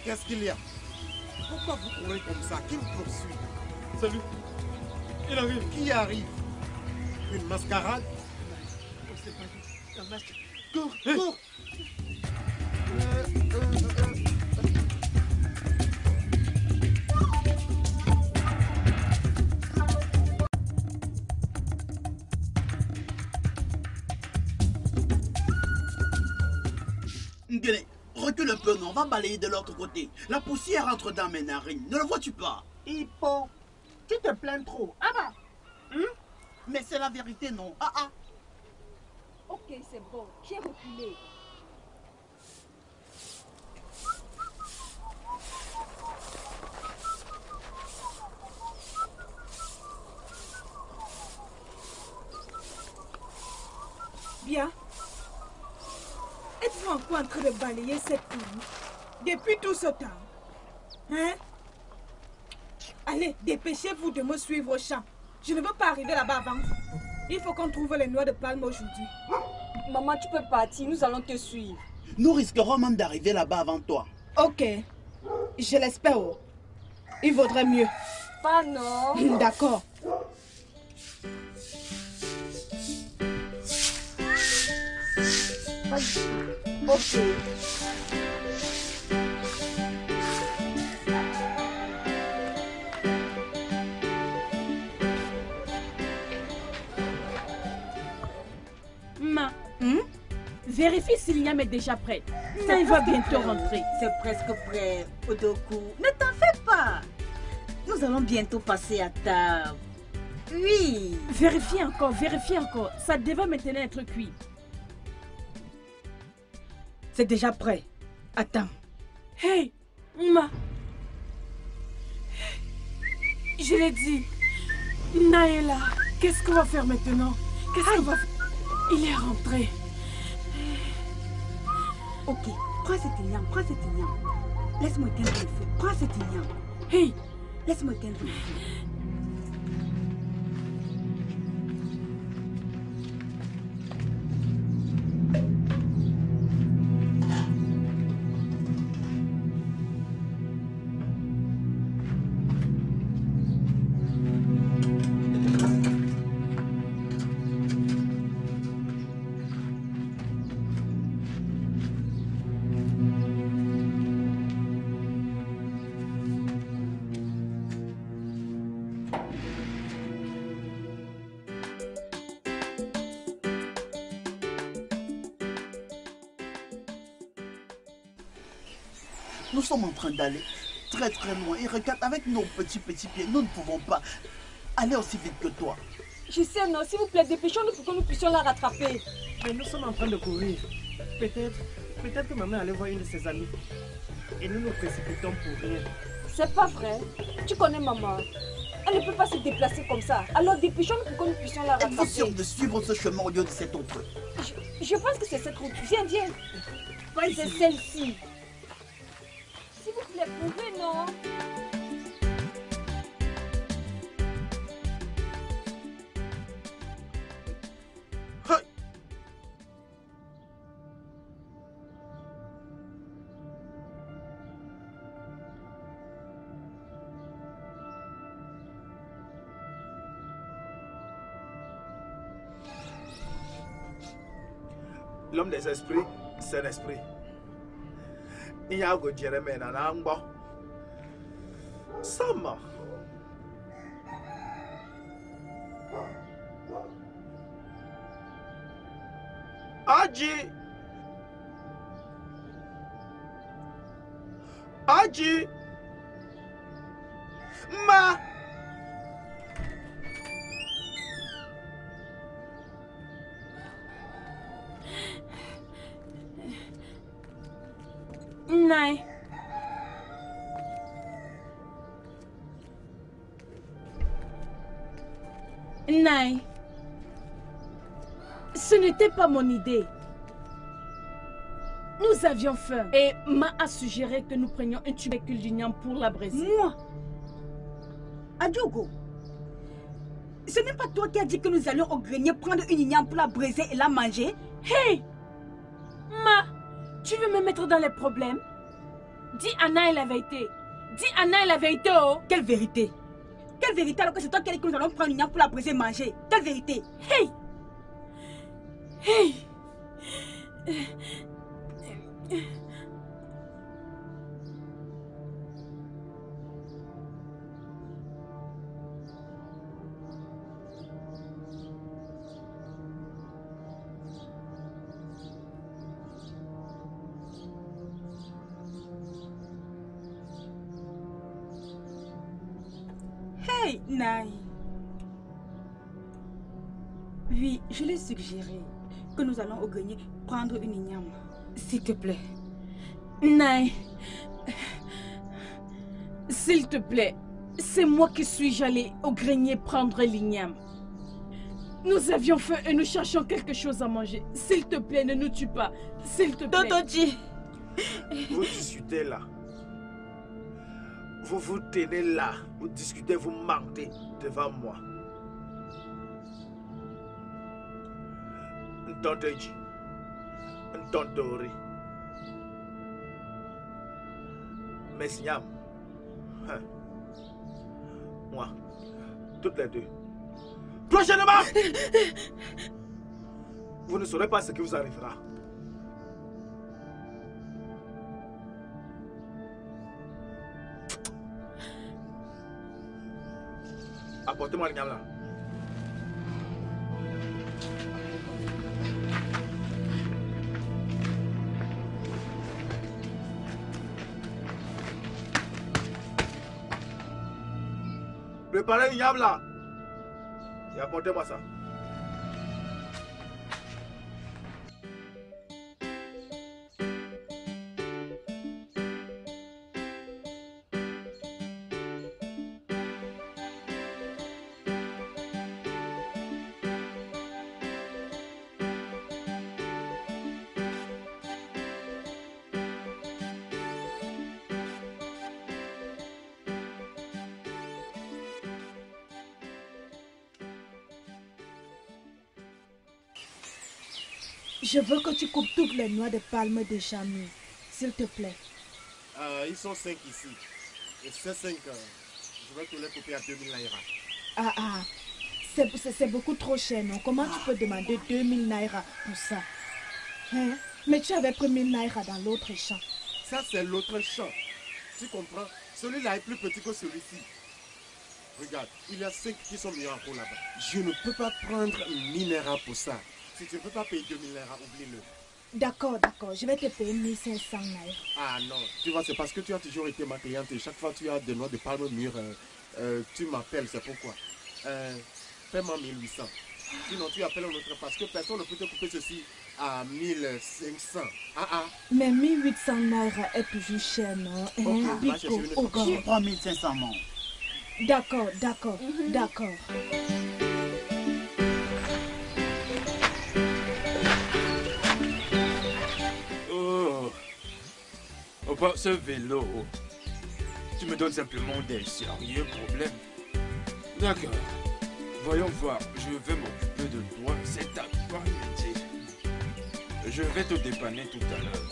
Qu'est-ce qu'il y a? Pourquoi vous courez comme ça? Qui vous poursuit? Salut. Il arrive. Qui arrive? Une mascarade? Cours, cours. Ngene, recule un peu, non, on va balayer de l'autre côté. La poussière entre dans mes narines, ne le vois-tu pas? Hippo, tu te plains trop. Ah bah. Mais c'est la vérité, non? Ah ah. Ok, c'est bon, j'ai reculé. Bien. Êtes-vous encore en train de balayer cette cour depuis tout ce temps? Hein? Allez, dépêchez-vous de me suivre au champ. Je ne veux pas arriver là-bas avant vous. Il faut qu'on trouve les noix de palme aujourd'hui. Maman, tu peux partir, nous allons te suivre. Nous risquerons même d'arriver là-bas avant toi. Ok, je l'espère. Il vaudrait mieux. Pas non. D'accord. Ok. Vérifie si Liam est déjà prêt. Ça, il va bientôt rentrer. C'est presque prêt, Odoku. Ne t'en fais pas. Nous allons bientôt passer à table. Oui. Vérifie encore, vérifie encore. Ça devrait maintenant être cuit. C'est déjà prêt. Attends. Hey, Ma. Je l'ai dit. Naëla, qu'est-ce qu'on va faire maintenant? Qu'est-ce qu'on va faire? Il est rentré. Ok, prends cet igname, prends cet igname. Laisse-moi éteindre le feu. Prends cet igname. Hey, laisse-moi éteindre le feu. Nous sommes en train d'aller très loin. Et regarde, avec nos petits pieds, nous ne pouvons pas aller aussi vite que toi. Je sais, non, s'il vous plaît, dépêchons-nous pour que nous puissions la rattraper. Mais nous sommes en train de courir. Peut-être que maman allait voir une de ses amies. Et nous nous précipitons pour rien. C'est pas vrai. Tu connais maman. Elle ne peut pas se déplacer comme ça. Alors dépêchons-nous pour que nous puissions la rattraper. Êtes-vous sûr de suivre ce chemin au lieu de cette autre? Je pense que c'est cette route. Viens, viens. C'est celle-ci. S'il vous plaît, pouvez, non? L'homme des esprits, c'est l'esprit. Il y a un go Jérémie Nanangbo. Sama. Aji. Aji. Ma. Naï. Naï. Ce n'était pas mon idée. Nous avions faim et Ma a suggéré que nous prenions un tubécule d'igname pour la braiser. Moi? Adiogo, ce n'est pas toi qui as dit que nous allions au grenier prendre une igname pour la braiser et la manger? Hey! Ma, tu veux me mettre dans les problèmes? Dis à Naël la vérité. Dis à Naël la vérité, oh. Quelle vérité? Quelle vérité alors que c'est toi qui as dit que nous allons prendre une pour la briser et manger? Quelle vérité? Hey! Hey! Hey, Naï. Oui, je l'ai suggéré que nous allons au grenier prendre une igname. S'il te plaît. Naï. S'il te plaît. C'est moi qui suis allée au grenier prendre l'igname. Nous avions faim et nous cherchions quelque chose à manger. S'il te plaît, ne nous tue pas. S'il te plaît. Dodoji. Vous discutez là. Vous vous tenez là. Vous discutez, vous mentez devant moi. Ntonteji. Ntontori. Messiam. Moi. Toutes les deux. Prochainement! Vous ne saurez pas ce qui vous arrivera. Apportez-moi le gamme là. Préparez le gamme là. Et apportez-moi ça. Je veux que tu coupes toutes les noix de palme de Jamie, s'il te plaît. Ils sont 5 ici. Et ces 5, je vais te les couper à 2000 naira. C'est beaucoup trop cher, non? Comment tu peux demander 2000 naira pour ça? Hein? Mais tu avais pris 1000 naira dans l'autre champ. Ça, c'est l'autre champ. Tu comprends? Celui-là est plus petit que celui-ci. Regarde, il y a 5 qui sont mieux encore là-bas. Je ne peux pas prendre 1000 naira pour ça. Si tu ne peux pas payer 2000 naira, oublie-le. D'accord, je vais te payer 1500 naira. Ah non, tu vois, c'est parce que tu as toujours été ma cliente et chaque fois que tu as des noix de palme mûres, tu m'appelles, c'est pourquoi. Fais-moi 1800. Sinon, tu appelles un autre parce que personne ne peut te couper ceci à 1500. Mais 1800 naira est toujours cher, non? Je prends 1500, non? D'accord. Oh, ce vélo, tu me donnes simplement des sérieux problèmes. D'accord. Voyons voir, je vais m'occuper de toi, c'est à toi de métier. Je vais te dépanner tout à l'heure.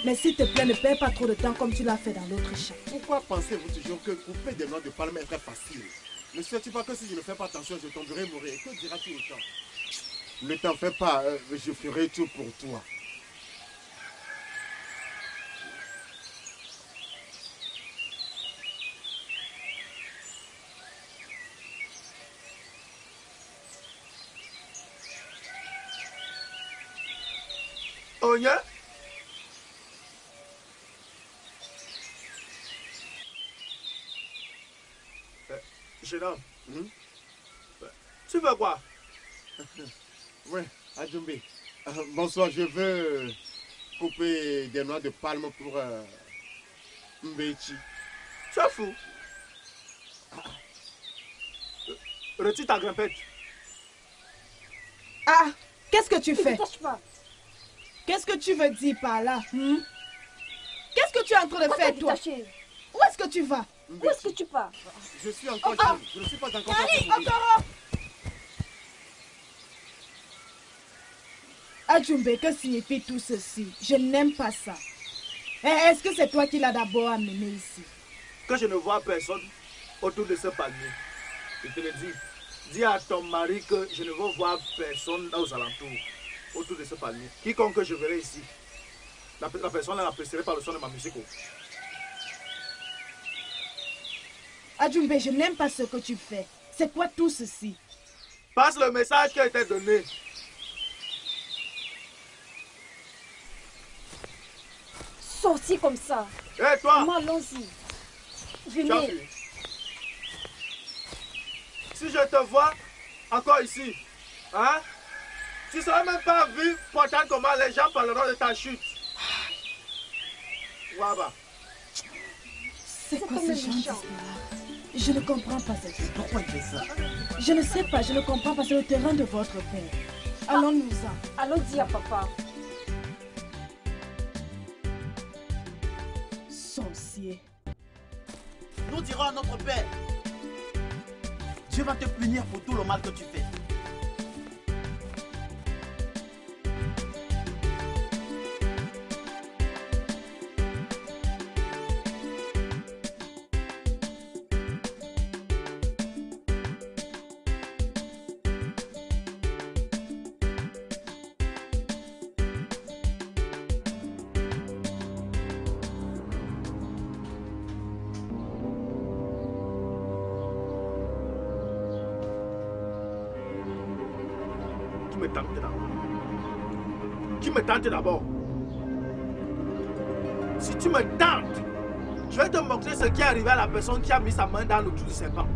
Mais s'il te plaît, ne perds pas trop de temps comme tu l'as fait dans l'autre champ. Pourquoi pensez-vous toujours que couper des noix de palme est très facile? Ne sais-tu pas que si je ne fais pas attention, je tomberai mourir? Que diras-tu au champ? Ne t'en fais pas, je ferai tout pour toi. Oh, yeah? Jeune homme, tu veux quoi? Oui, Adjumbe. Bonsoir, je veux couper des noix de palme pour Mbechi. Tu es fou? Retire ta grimpette. Ah, qu'est-ce que tu Ne fais? te touche pas. Qu'est-ce que tu veux dire par là? Qu'est-ce que tu es en train de faire, toi? Où est-ce que tu vas? Où est-ce que tu pars? Je suis encore jeune. Je ne suis pas encore Allez, jeune. Okoro! Adjumbe, que signifie tout ceci? Je n'aime pas ça. Est-ce que c'est toi qui l'as d'abord amené ici? Que je ne vois personne autour de ce palmier. Je te le dis. Dis à ton mari que je ne veux voir personne aux alentours, autour de ce palmier. Quiconque je verrai ici, la personne l'apprécierait par le son de ma musique. Adjumbe, je n'aime pas ce que tu fais. C'est quoi tout ceci? Passe le message qui a été donné. Sorti comme ça. Hé, toi! Moi, allons-y. Tu as Venez. fui. Si je te vois encore ici, hein, tu ne seras même pas vu pourtant comment les gens parleront de ta chute. Waba. C'est quoi comme ce un genre méchant. d'histoire? Je ne comprends pas cette histoire. Pourquoi il fait ça? Je ne sais pas, je ne comprends pas. C'est le terrain de votre père. Allons-nous-en. Allons dire à papa. Sorcier. Nous dirons à notre père. Dieu va te punir pour tout le mal que tu fais. Tu me tentes d'abord. Si tu me tentes, je vais te montrer ce qui est arrivé à la personne qui a mis sa main dans le trou du serpent.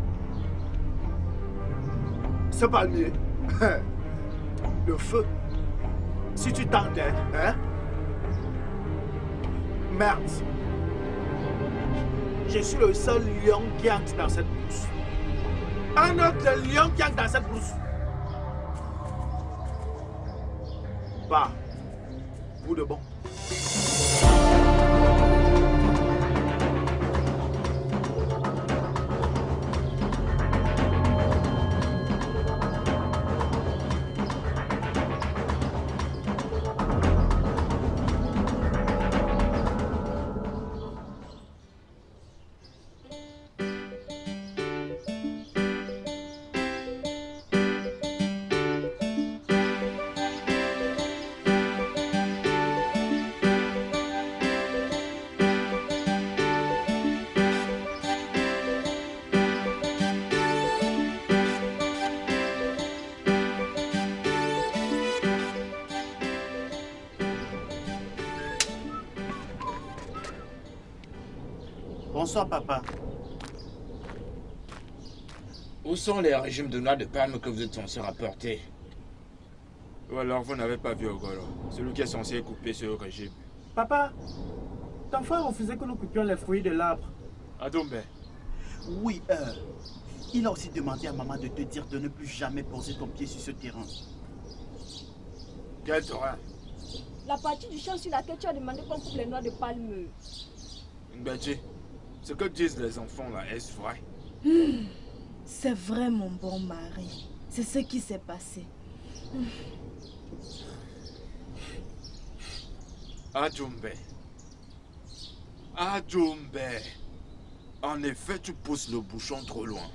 Ce palmier, le feu. Si tu tentes, hein? Merde. Je suis le seul lion qui entre dans cette brousse. Un autre lion qui entre dans cette brousse. Pas pour de bon. Bonsoir, papa. Où sont les régimes de noix de palme que vous êtes censé rapporter? Ou alors vous n'avez pas vu Ogoro, celui qui est censé couper ce régime. Papa, ton frère refusait que nous coupions les fruits de l'arbre. Adombe, Oui, il a aussi demandé à maman de te dire de ne plus jamais poser ton pied sur ce terrain. quel terrain? La partie du champ sur laquelle tu as demandé qu'on coupe les noix de palme. Ngbachi, ce que disent les enfants là, est-ce vrai? C'est vrai, mon bon mari. C'est ce qui s'est passé. Adjumbe. Adjumbe. En effet, tu pousses le bouchon trop loin.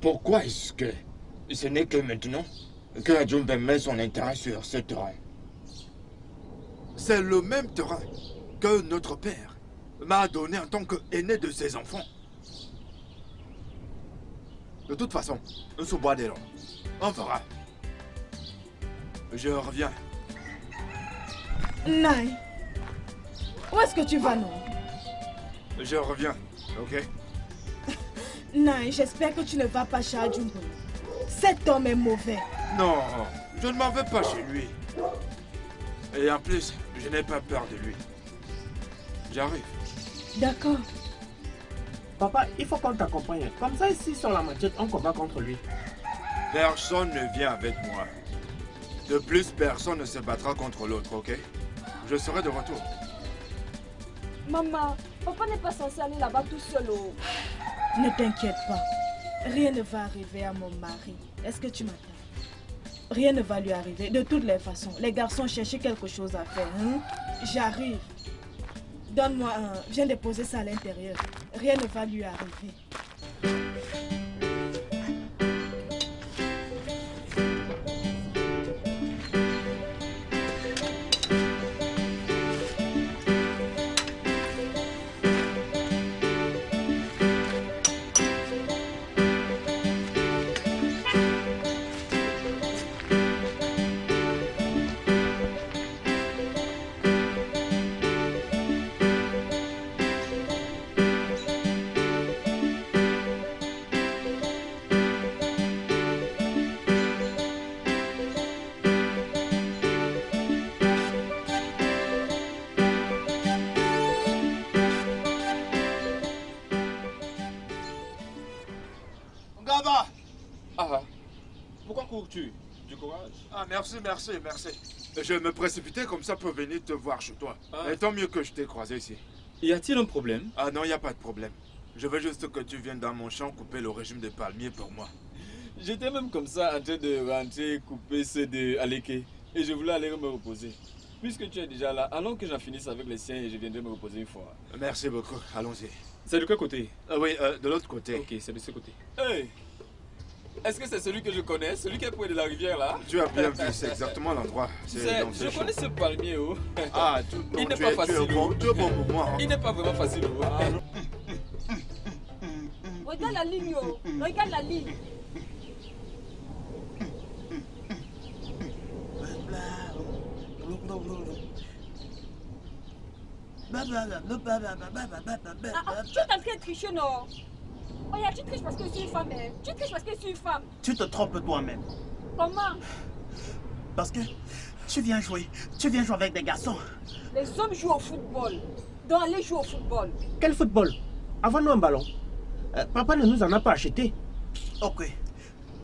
Pourquoi est-ce que ce n'est que maintenant que Adjumbe met son intérêt sur ce terrain? C'est le même terrain que notre père m'a donné en tant qu'aîné de ses enfants. De toute façon, on se boit des longs. On verra. Je reviens. Nai, où est-ce que tu vas, non? Je reviens, ok? Nai, j'espère que tu ne vas pas chez Adjumbe. Cet homme est mauvais. Non, je ne m'en vais pas chez lui. Et en plus, je n'ai pas peur de lui. J'arrive. D'accord. Papa, il faut qu'on t'accompagne. Comme ça, ici, sur la machette, on combat contre lui. Personne ne vient avec moi. De plus, personne ne se battra contre l'autre, ok? Je serai de retour. Maman, papa n'est pas censé aller là-bas tout seul. Oh. Ne t'inquiète pas. Rien ne va arriver à mon mari. Est-ce que tu m'entends? Rien ne va lui arriver. De toutes les façons, les garçons cherchaient quelque chose à faire. Hein? J'arrive. Donne-moi un. Viens déposer ça à l'intérieur. Rien ne va lui arriver. Du courage. Ah, merci. Je me précipitais comme ça pour venir te voir chez toi. Et tant mieux que je t'ai croisé ici. Y a-t-il un problème? Ah non, il n'y a pas de problème. Je veux juste que tu viennes dans mon champ couper le régime des palmiers pour moi. J'étais même comme ça en train de rentrer couper ceux de Aleke. Et je voulais aller me reposer. Puisque tu es déjà là, allons que j'en finisse avec les siens et je viendrai me reposer une fois. Merci beaucoup, allons-y. C'est de quel côté? Oui, de l'autre côté. Ok, c'est de ce côté. Hey! Est-ce que c'est celui que je connais? Celui qui est près de la rivière là? Tu as bien vu, c'est exactement l'endroit. Je connais ce palmier. Oh. Ah, il n'est pas facile. Tu es bon pour moi. Hein. Il n'est pas vraiment facile. Oh. Regarde la ligne. Oh. Regarde la ligne. Tu es en train de tricher, non? Oh, tu triches parce que je suis une femme, hein? Tu triches parce que je suis une femme. Tu te trompes toi-même. Comment? Parce que tu viens jouer avec des garçons. Les hommes jouent au football. Donc allez jouer au football. Quel football? Avons-nous un ballon? Papa ne nous en a pas acheté. Ok.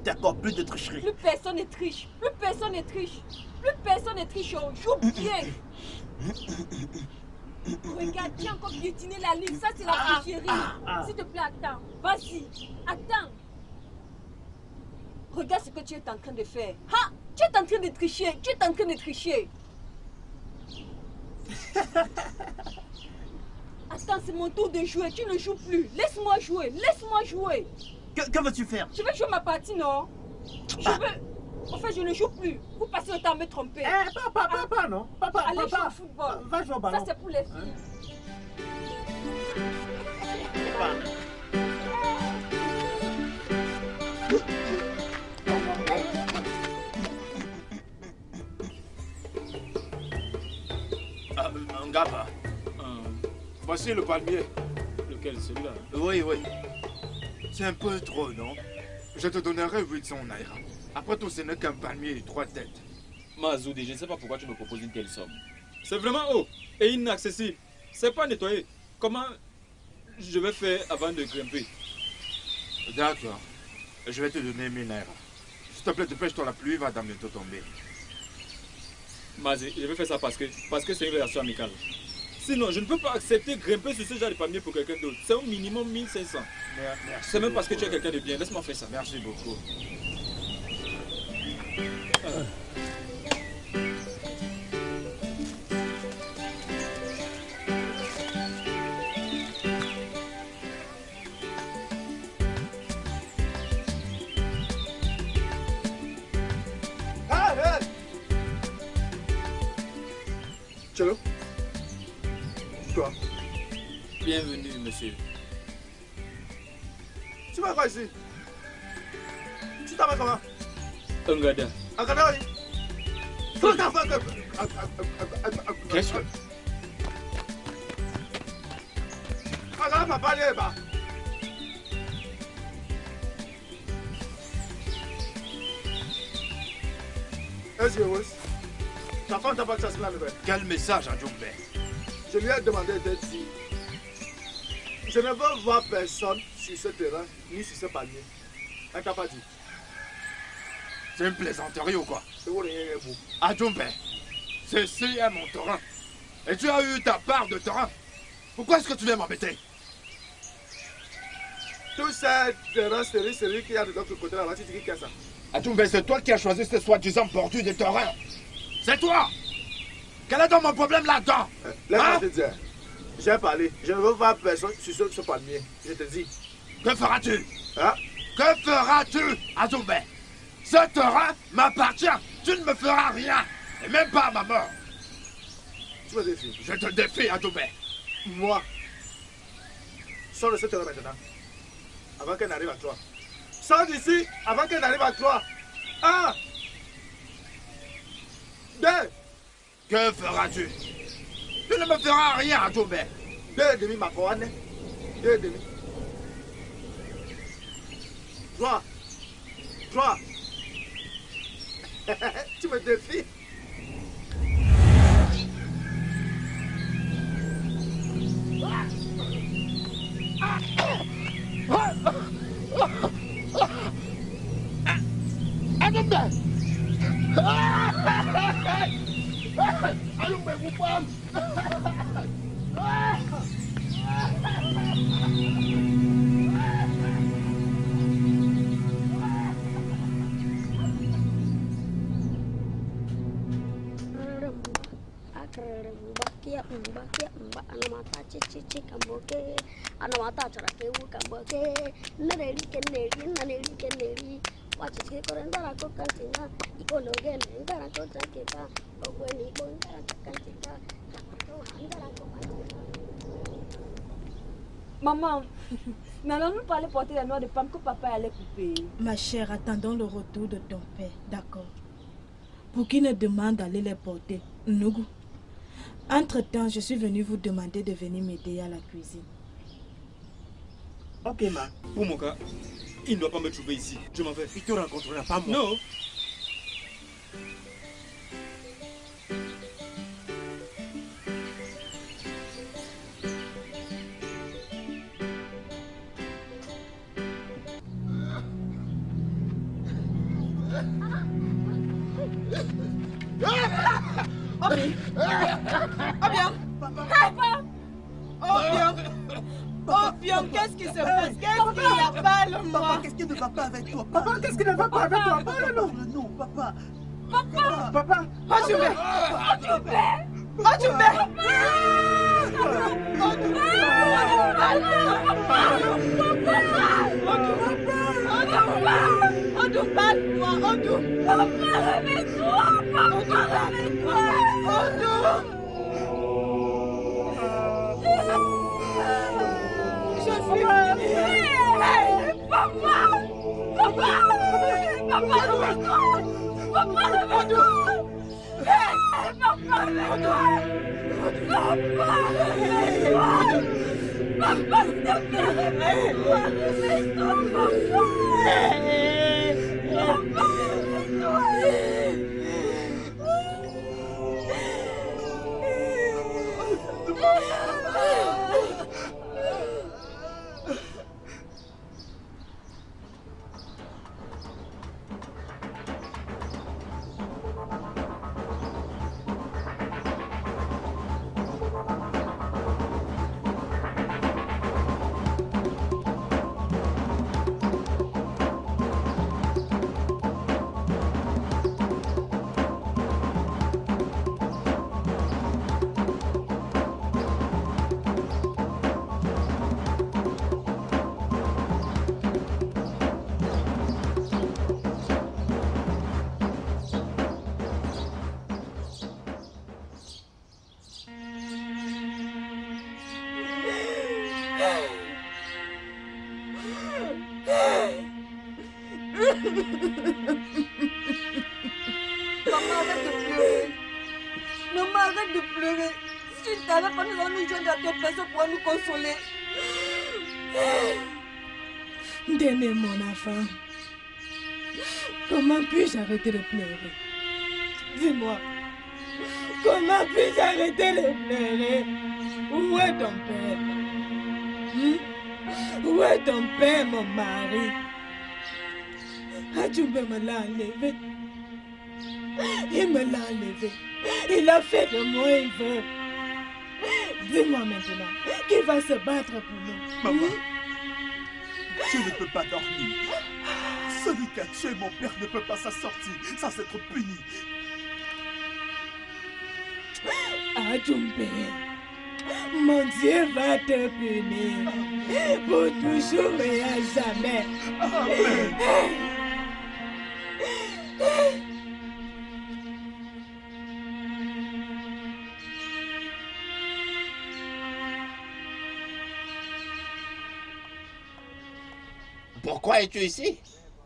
D'accord, plus de tricherie. Plus personne ne triche. Plus personne ne triche. Plus personne ne triche. On joue bien. Regarde, tu as encore piétiné la ligne. Ça, c'est la tricherie. S'il te plaît, attends. Vas-y. Attends. Regarde ce que tu es en train de faire. Ha! Tu es en train de tricher. Tu es en train de tricher. Attends, c'est mon tour de jouer. Tu ne joues plus. Laisse-moi jouer. Laisse-moi jouer. Que veux-tu faire? Tu veux jouer ma partie, non? Je veux... En fait, je ne joue plus. Vous passez le temps à me tromper. Papa, non. Papa, allez jouer au football. Va jouer au ballon. Ça, c'est pour les filles. Ngaba. Voici le palmier. Lequel? Celui-là? Oui. C'est un peu trop, non? Je te donnerai 800 naira. Après tout, ce n'est qu'un palmier et 3 têtes. Mazoudi, je ne sais pas pourquoi tu me proposes une telle somme. C'est vraiment haut et inaccessible. C'est pas nettoyé. Comment je vais faire avant de grimper? D'accord. Je vais te donner 1000 naira. S'il te plaît, dépêche-toi, la pluie va bientôt tomber. Mazé, je vais faire ça parce que c'est une relation amicale. Sinon, je ne peux pas accepter grimper sur ce genre de palmier pour quelqu'un d'autre. C'est au minimum 1500. C'est même parce que tu es quelqu'un de bien. Laisse-moi faire ça. Merci beaucoup. Tchelo. Toi. Bienvenue, monsieur. Tu vas quoi ici? Tu t'appelles comment? Ngada. Ngada, oui. Qu'est-ce que... Ngada m'a parlé, bah. Est-ce que oui? Ta femme t'a pas de chasse là, le père. Quel message à Djombe? Je lui ai demandé d'être ici. Je ne veux voir personne sur ce terrain, ni sur ce palier. Elle t'a pas dit. C'est une plaisanterie ou quoi? C'est quoi les vous? Adjumbe, ceci est mon terrain. Et tu as eu ta part de terrain. Pourquoi est-ce que tu viens m'embêter? Tout ça, c'est celui qui a de l'autre côté là-bas, tu dis qu'il y a ça. Adjumbe, c'est toi qui as choisi ce soi-disant bordure de terrain. C'est toi! Quel est donc mon problème là-dedans? Laisse-moi te dire. J'ai parlé. Je ne veux voir personne sur ce palmier. Je te dis. Que feras-tu? Hein? Que feras-tu, Adjumbe? Ce terrain m'appartient. Tu ne me feras rien. Et même pas à ma mort. Tu me défies. Je te défie, Adjumbe. Moi. Sors de ce terrain maintenant. Avant qu'elle n'arrive à toi. Sors d'ici avant qu'elle n'arrive à toi. 1, 2. Que feras-tu? Tu ne me feras rien, Adjumbe. 2,5 ma couronne. 2,5. 3. Tu me défies. Adjumbe! Adjumbe, vous pouvez! Maman, n'allons-nous pas aller porter la noix de pomme que papa allait couper? Ma chère, attendons le retour de ton père, d'accord? Pour qu'il ne demande d'aller les porter. Nougou. Entre-temps, je suis venue vous demander de venir m'aider à la cuisine. Ok, ma. Pour mon cas, il ne doit pas me trouver ici. Je m'en vais. Il te rencontrera pas, moi. Non. Obiang, qu'est-ce qui se passe? Qu'est-ce qu'il y a? Parle-moi. Papa, qu'est-ce qui ne va pas avec toi? Papa, qu'est-ce qui ne va pas avec toi? Parle-nous. Non, papa. Papa. Adjumbe. Adjumbe. Odou, parle-moi. Odou. Papa, réveille-toi. Papa, réveille-toi. Odou. Je suis papa. Papa, réveille-toi. Papa, réveille-toi. Papa, réveille-toi. Papa, s'il te plaît, réveille-toi. Réveille-toi, papa. Papa, Maman, arrête de pleurer. Maman, arrête de pleurer. Si tu n'avais pas, nous allons nous joindre à d'autres personnes pour nous consoler. Démé, mon enfant. Comment puis-je arrêter de pleurer? Dis-moi. Comment puis-je arrêter de pleurer? Où est ton père? Où est ton père, mon mari? Adjoumbe me l'a enlevé. Il me l'a enlevé. Il a fait de moi un veut. Dis-moi maintenant, qui va se battre pour nous? Maman, je ne peux pas dormir. Celui qui a tué mon père ne peut pas s'en sortir sans être puni. Adjoumbe, mon Dieu va te punir pour toujours et à jamais. Amen. Pourquoi es-tu ici?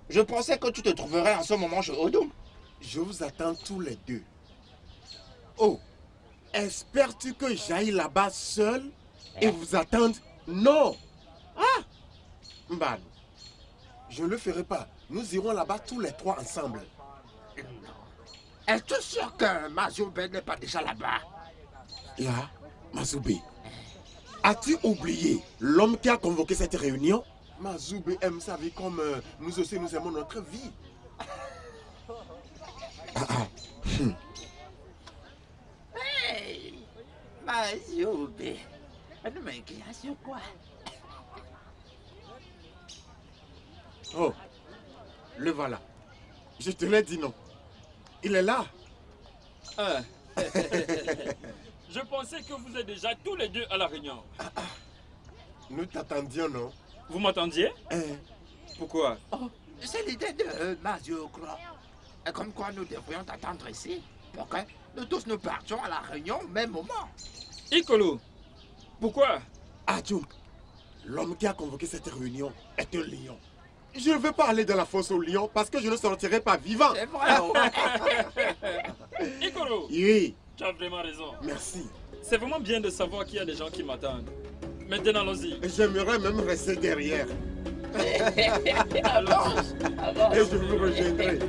Je pensais que tu te trouverais en ce moment chez Odom. Je vous attends tous les deux. Oh, espères-tu que j'aille là-bas seul et vous attendre? Non. Ah, Mban, je ne le ferai pas. Nous irons là-bas tous les trois ensemble. Es-tu sûr que Mazoube n'est pas déjà là-bas? Là, Mazoube, as-tu oublié l'homme qui a convoqué cette réunion? Mazoube aime sa vie comme nous aussi nous aimons notre vie. Hey, Mazoube, ne m'inquiète sur quoi? Oh, le voilà. Je te l'ai dit non. Il est là. Ah. Je pensais que vous êtes déjà tous les deux à la réunion. Nous t'attendions, non? Vous m'attendiez? Pourquoi? Oh, c'est l'idée de Mazoube. Comme quoi nous devrions t'attendre ici pour que nous tous nous partions à la réunion au même moment. Ikolo, pourquoi? Adjoum, l'homme qui a convoqué cette réunion est un lion. Je ne veux pas aller dans la fosse au lion parce que je ne sortirai pas vivant. C'est vrai. Ikolo, oui. Tu as vraiment raison. Merci. C'est vraiment bien de savoir qu'il y a des gens qui m'attendent. Maintenant, allons-y. J'aimerais même rester derrière. Allons-y. Et je vous rejoindrai.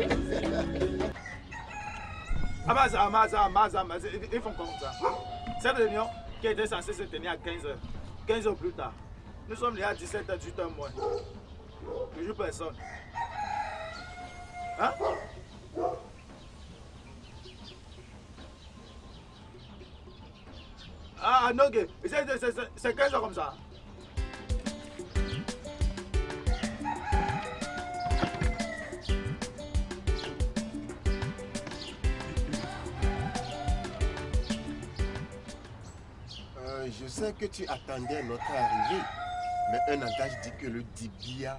Ils font comme ça. Cette réunion qui était censée se tenir à 15h. 15 heures plus tard. Nous sommes là à 17h, 18h moins. Toujours personne. Hein? Ah non, c'est 15 heures comme ça. Je sais que tu attendais notre arrivée, mais un adage dit que le Dibia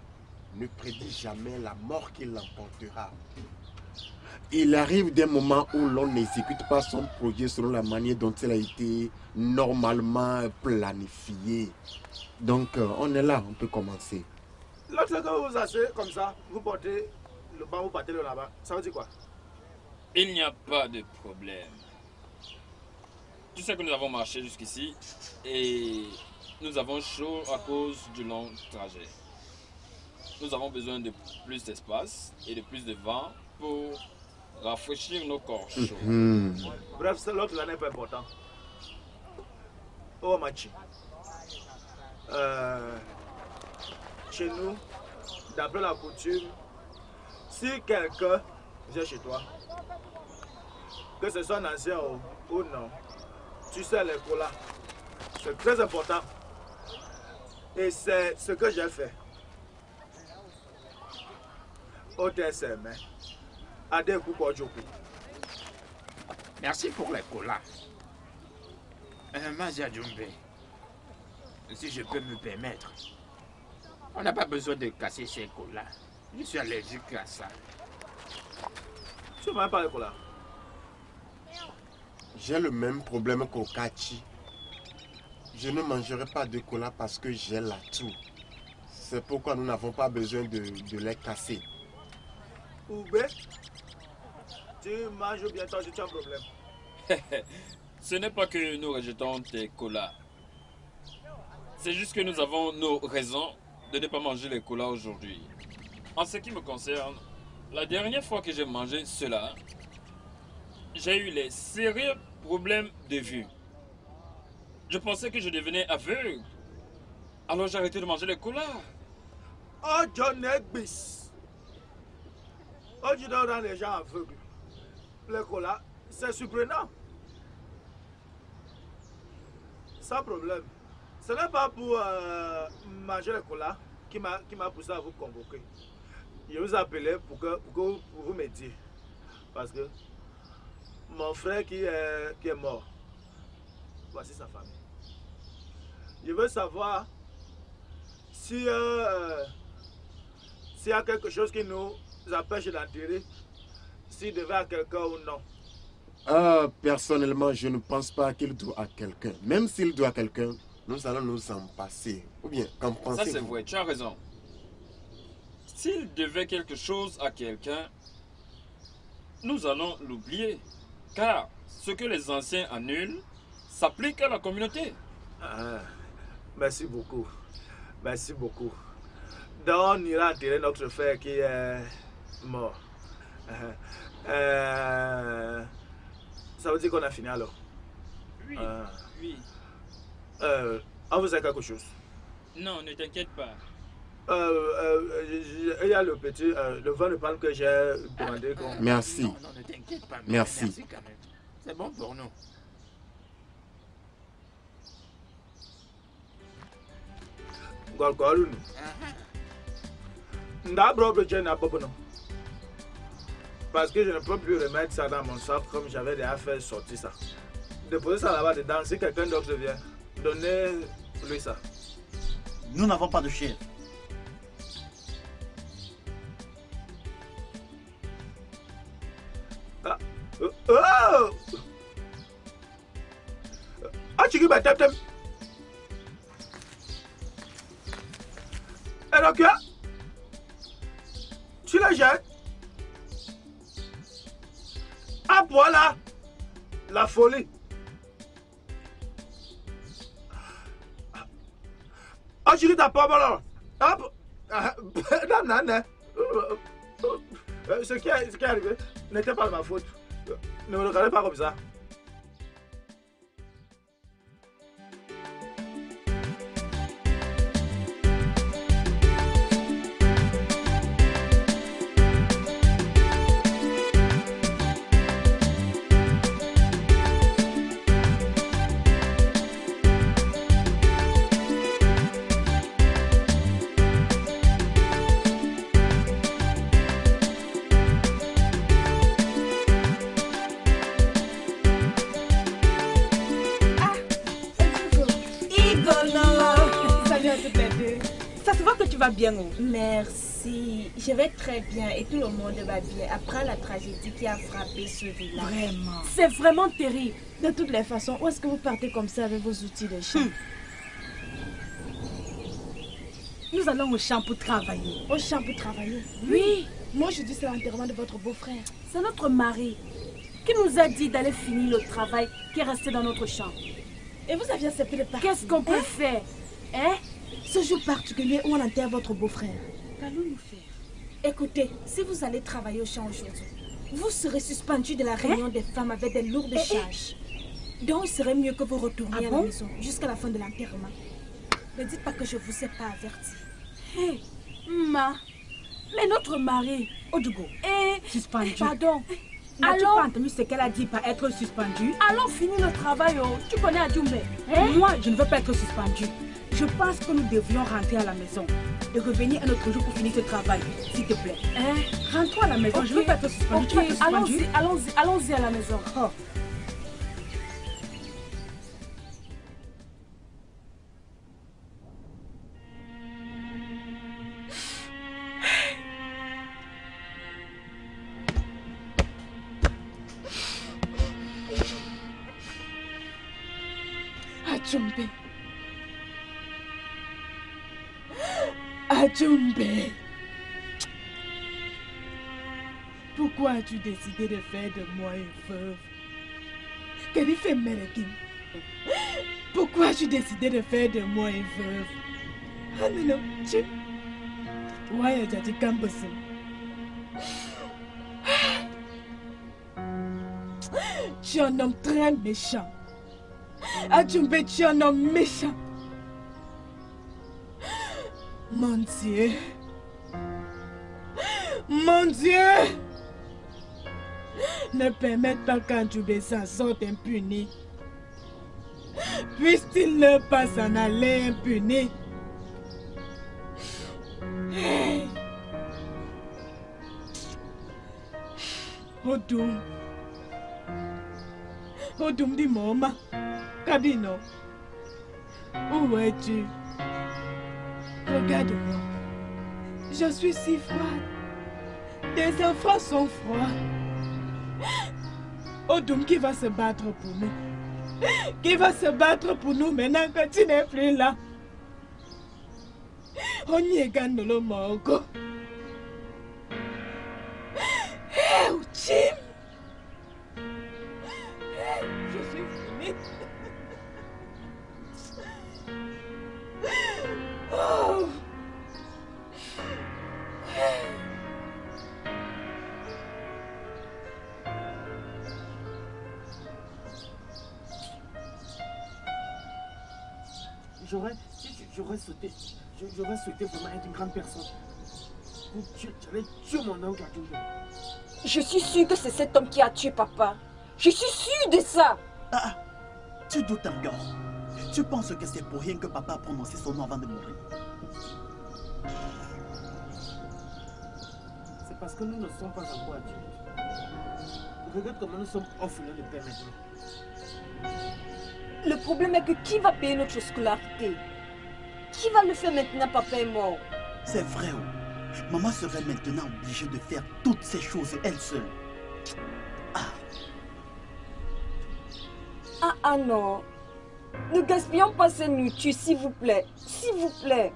ne prédit jamais la mort qui l'emportera. Il arrive des moments où l'on n'exécute pas son projet selon la manière dont il a été normalement planifié. Donc, on est là, on peut commencer. Lorsque vous vous asseyez comme ça, vous portez le banc, vous partez le là-bas, ça veut dire quoi? Il n'y a pas de problème. Tu sais que nous avons marché jusqu'ici et nous avons chaud à cause du long trajet. Nous avons besoin de plus d'espace et de plus de vent pour rafraîchir nos corps chauds. Bref, l'autre là n'est pas important. Oh Machi. Chez nous, d'après la coutume, si quelqu'un vient chez toi, que ce soit un ancien ou non, tu sais les colas. C'est très important. Et c'est ce que j'ai fait. Au TSM, à des coups pour Djokou. Merci pour les colas. Mazia Djumbe, si je peux me permettre, on n'a pas besoin de casser ces colas. Je suis allergique à ça. Tu ne m'as pas les colas? J'ai le même problème qu'Okachi. Je ne mangerai pas de cola parce que j'ai la toux. C'est pourquoi nous n'avons pas besoin de les casser. Oubé, tu manges bien toi, tu as un problème. Ce n'est pas que nous rejetons tes colas. C'est juste que nous avons nos raisons de ne pas manger les colas aujourd'hui. En ce qui me concerne, la dernière fois que j'ai mangé cela, j'ai eu les sérieux problèmes de vue. Je pensais que je devenais aveugle. Alors j'ai arrêté de manger les colas. Oh, John Egbis. Quand tu dors dans les gens aveugles, le cola, c'est surprenant. Sans problème. Ce n'est pas pour manger le cola qui m'a poussé à vous convoquer. Je vous appelais pour vous m'aidiez. Parce que mon frère qui est mort, voici sa famille. Je veux savoir si s'il y a quelque chose qui nous empêche d'enterrer, s'il devait à quelqu'un ou non. Personnellement, je ne pense pas qu'il doit à quelqu'un. Même s'il doit à quelqu'un, nous allons nous en passer. Ou bien, qu'en pensez-vous? Ça c'est vrai, tu as raison. S'il devait quelque chose à quelqu'un, nous allons l'oublier. Car ce que les anciens annulent s'applique à la communauté. Ah, merci beaucoup. Merci beaucoup. Donc on ira enterrer notre frère qui est mort. Ça veut dire qu'on a fini alors? Oui, oui. On vous a quelque chose? Non, ne t'inquiète pas. Il y a le petit, le vin de palme que j'ai demandé. Merci. Non, ne t'inquiète pas. Merci. Merci quand même. C'est bon pour nous. Parce que je ne peux plus remettre ça dans mon sac comme j'avais déjà fait sortir ça. Déposez ça là-bas dedans. Si quelqu'un d'autre vient, donnez-lui ça. Nous n'avons pas de chef. Tu dis tem. Et donc, tu la jettes. Ah, voilà la folie. Ah, tu dis ta pomme alors. Ce qui est arrivé n'était pas de ma faute. Ne me regardez pas comme ça. Ça se voit que tu vas bien. Merci. Je vais très bien et tout le monde va bien après la tragédie qui a frappé ce village. Vraiment. C'est vraiment terrible. De toutes les façons, où est-ce que vous partez comme ça avec vos outils de champ? Nous allons au champ pour travailler. Au champ pour travailler? Oui. Moi, je dis c'est l'enterrement de votre beau-frère. C'est notre mari qui nous a dit d'aller finir le travail qui est resté dans notre champ. Et vous aviez accepté de partir. Qu'est-ce qu'on peut faire? Hein? Ce jour particulier où on enterre votre beau-frère. Qu'allons-nous faire? Écoutez, si vous allez travailler au champ aujourd'hui, vous serez suspendu de la réunion des femmes avec des lourdes charges. Donc il serait mieux que vous retourniez à la maison jusqu'à la fin de l'enterrement. Ne dites pas que je vous ai pas averti. Hé, Ma, mais notre mari, Odugo, suspendu. Pardon. N'as-tu pas entendu ce qu'elle a dit par être suspendue? Allons finir le travail. Oh. Tu connais Adjumbe? Moi, je ne veux pas être suspendue. Je pense que nous devions rentrer à la maison et revenir un autre jour pour finir ce travail, s'il te plaît. Rentrons à la maison, je ne veux pas être suspendue. Allons-y à la maison. Oh. Adjumbe. Adjumbe. Pourquoi as-tu décidé de faire de moi une veuve? Quelle fait Merekin? Pourquoi as-tu décidé de faire de moi une veuve? Ah mais non, tu... Ouais, j'ai dit Kambosso. Tu es un homme très méchant. Adjumbe, tu es un homme méchant. Mon Dieu. Mon Dieu. ne permettent pas qu'Adjoumbe s'en sorte impuni. Puisse-t-il ne pas s'en aller impuni? Odoum. Odoum dit maman. Kabino. Où es-tu? Regarde-moi. Je suis si froide. Tes enfants sont froids. Odoum qui va se battre pour nous. Qui va se battre pour nous maintenant que tu n'es plus là. On y est gagne le morgo. Jim. Je suis finie. Oh. J'aurais souhaité vraiment être une grande personne. J'allais tuer mon oncle Adjoumbe. Je suis sûre que c'est cet homme qui a tué papa. Je suis sûre de ça. Ah, tu doutes encore. Tu penses que c'est pour rien que papa a prononcé son nom avant de mourir? C'est parce que nous ne sommes pas encore adultes. Regarde comment nous sommes orphelins de père maintenant. Le problème est que qui va payer notre scolarité? Qui va le faire maintenant, papa est mort? C'est vrai. Maman serait maintenant obligée de faire toutes ces choses elle seule. Ah non. Ne gaspillons pas cette nourriture, s'il vous plaît. S'il vous plaît.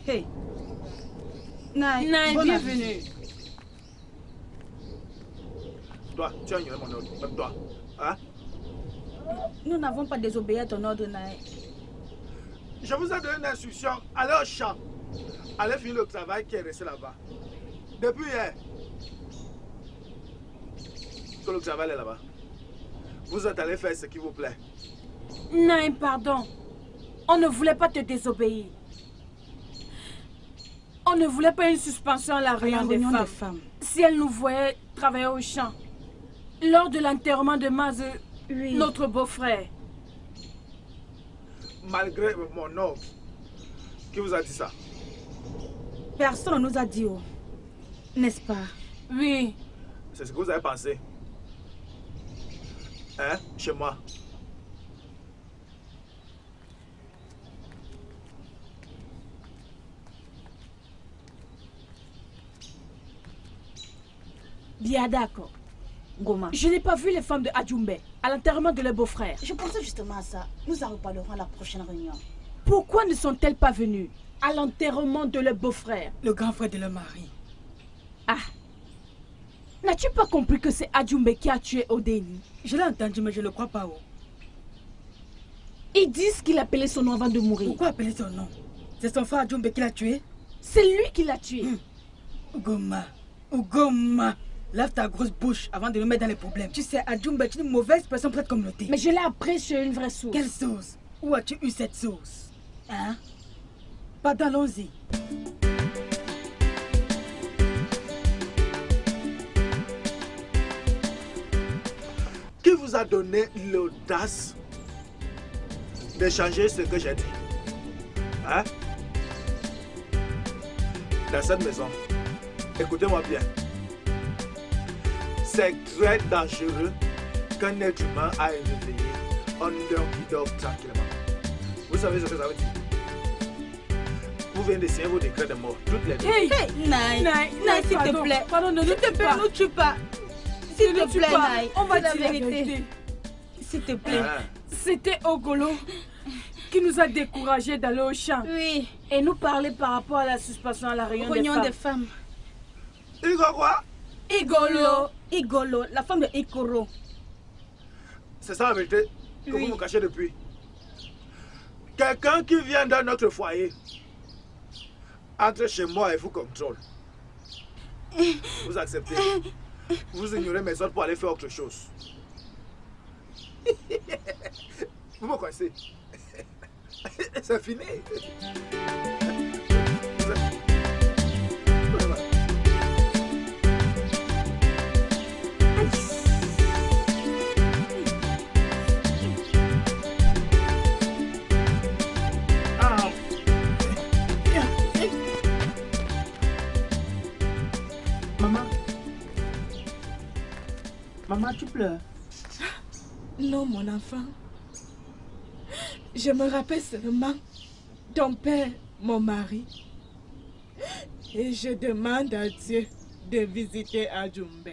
Hey. Naï, bienvenue. Toi, tu as ignoré mon ordre, même toi. Hein? Nous n'avons pas désobéi à ton ordre, Naï. Je vous ai donné une instruction, allez au champ. Allez finir le travail qui est resté là-bas. Depuis hier, que le travail est là-bas. Vous êtes allé faire ce qui vous plaît. Naï, pardon. On ne voulait pas te désobéir. On ne voulait pas une suspension à la réunion des femmes. Si elle nous voyait travailler au champ, lors de l'enterrement de Maz, notre beau-frère. Malgré mon ordre, qui vous a dit ça? Personne ne nous a dit, oh. N'est-ce pas? Oui. C'est ce que vous avez pensé. Hein? Chez moi. Bien d'accord. Goma. Je n'ai pas vu les femmes de Adjoumbe à l'enterrement de leur beau-frère. Je pensais justement à ça. Nous en reparlerons à la prochaine réunion. Pourquoi ne sont-elles pas venues à l'enterrement de leur beau-frère? Le grand frère de leur mari. Ah. N'as-tu pas compris que c'est Adjoumbe qui a tué Odeni? Je l'ai entendu, mais je ne le crois pas. Ils disent qu'il appelait son nom avant de mourir. Pourquoi appeler son nom? C'est son frère Adjoumbe qui l'a tué? C'est lui qui l'a tué. Goma. Lave ta grosse bouche avant de nous mettre dans les problèmes. Tu sais, Adjoumbe est une mauvaise personne pour être communauté. Mais je l'ai appris sur une vraie source. Quelle source? Où as-tu eu cette source? Hein? Pardon, allons-y. Qui vous a donné l'audace de changer ce que j'ai dit? Hein? Dans cette maison, écoutez-moi bien. C'est très dangereux qu'un être humain aille réveiller un homme qui dort tranquillement. Vous savez ce que ça veut dire? Vous venez de signer vos décrets de mort, toutes les deux. Hey, Naï, s'il te plaît. Pardon, ne s'il te plaît, ne nous tue pas. S'il te plaît, Naï. On va dire dire la vérité. S'il te plaît. C'était Ogolo qui nous a découragés d'aller au champ. Oui. Et nous parler par rapport à la suspension à la réunion des femmes. Igor quoi? Igolo, la femme de Ikoro. C'est ça la vérité que vous me cachez depuis. Quelqu'un qui vient dans notre foyer entre chez moi et vous contrôle. Vous acceptez. Vous ignorez mes ordres pour aller faire autre chose. Vous me connaissez. C'est fini. Maman, tu pleures? Non, mon enfant. Je me rappelle seulement ton père, mon mari. Et je demande à Dieu de visiter Adjumbe.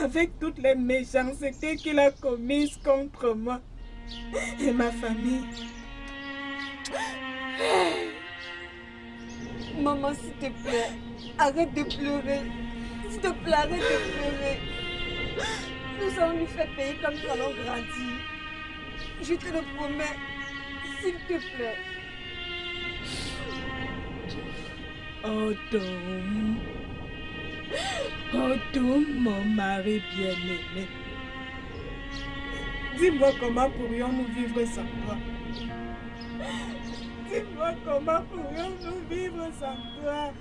Avec toutes les méchancetés qu'il a commises contre moi et ma famille. Maman, s'il te plaît, arrête de pleurer. S'il te plaît, arrête de pleurer. Nous allons nous faire payer comme nous allons grandir. Je te le promets. S'il te plaît. Odom. Odom, mon mari bien-aimé. Dis-moi comment pourrions-nous vivre sans toi? Dis-moi comment pourrions-nous vivre sans toi?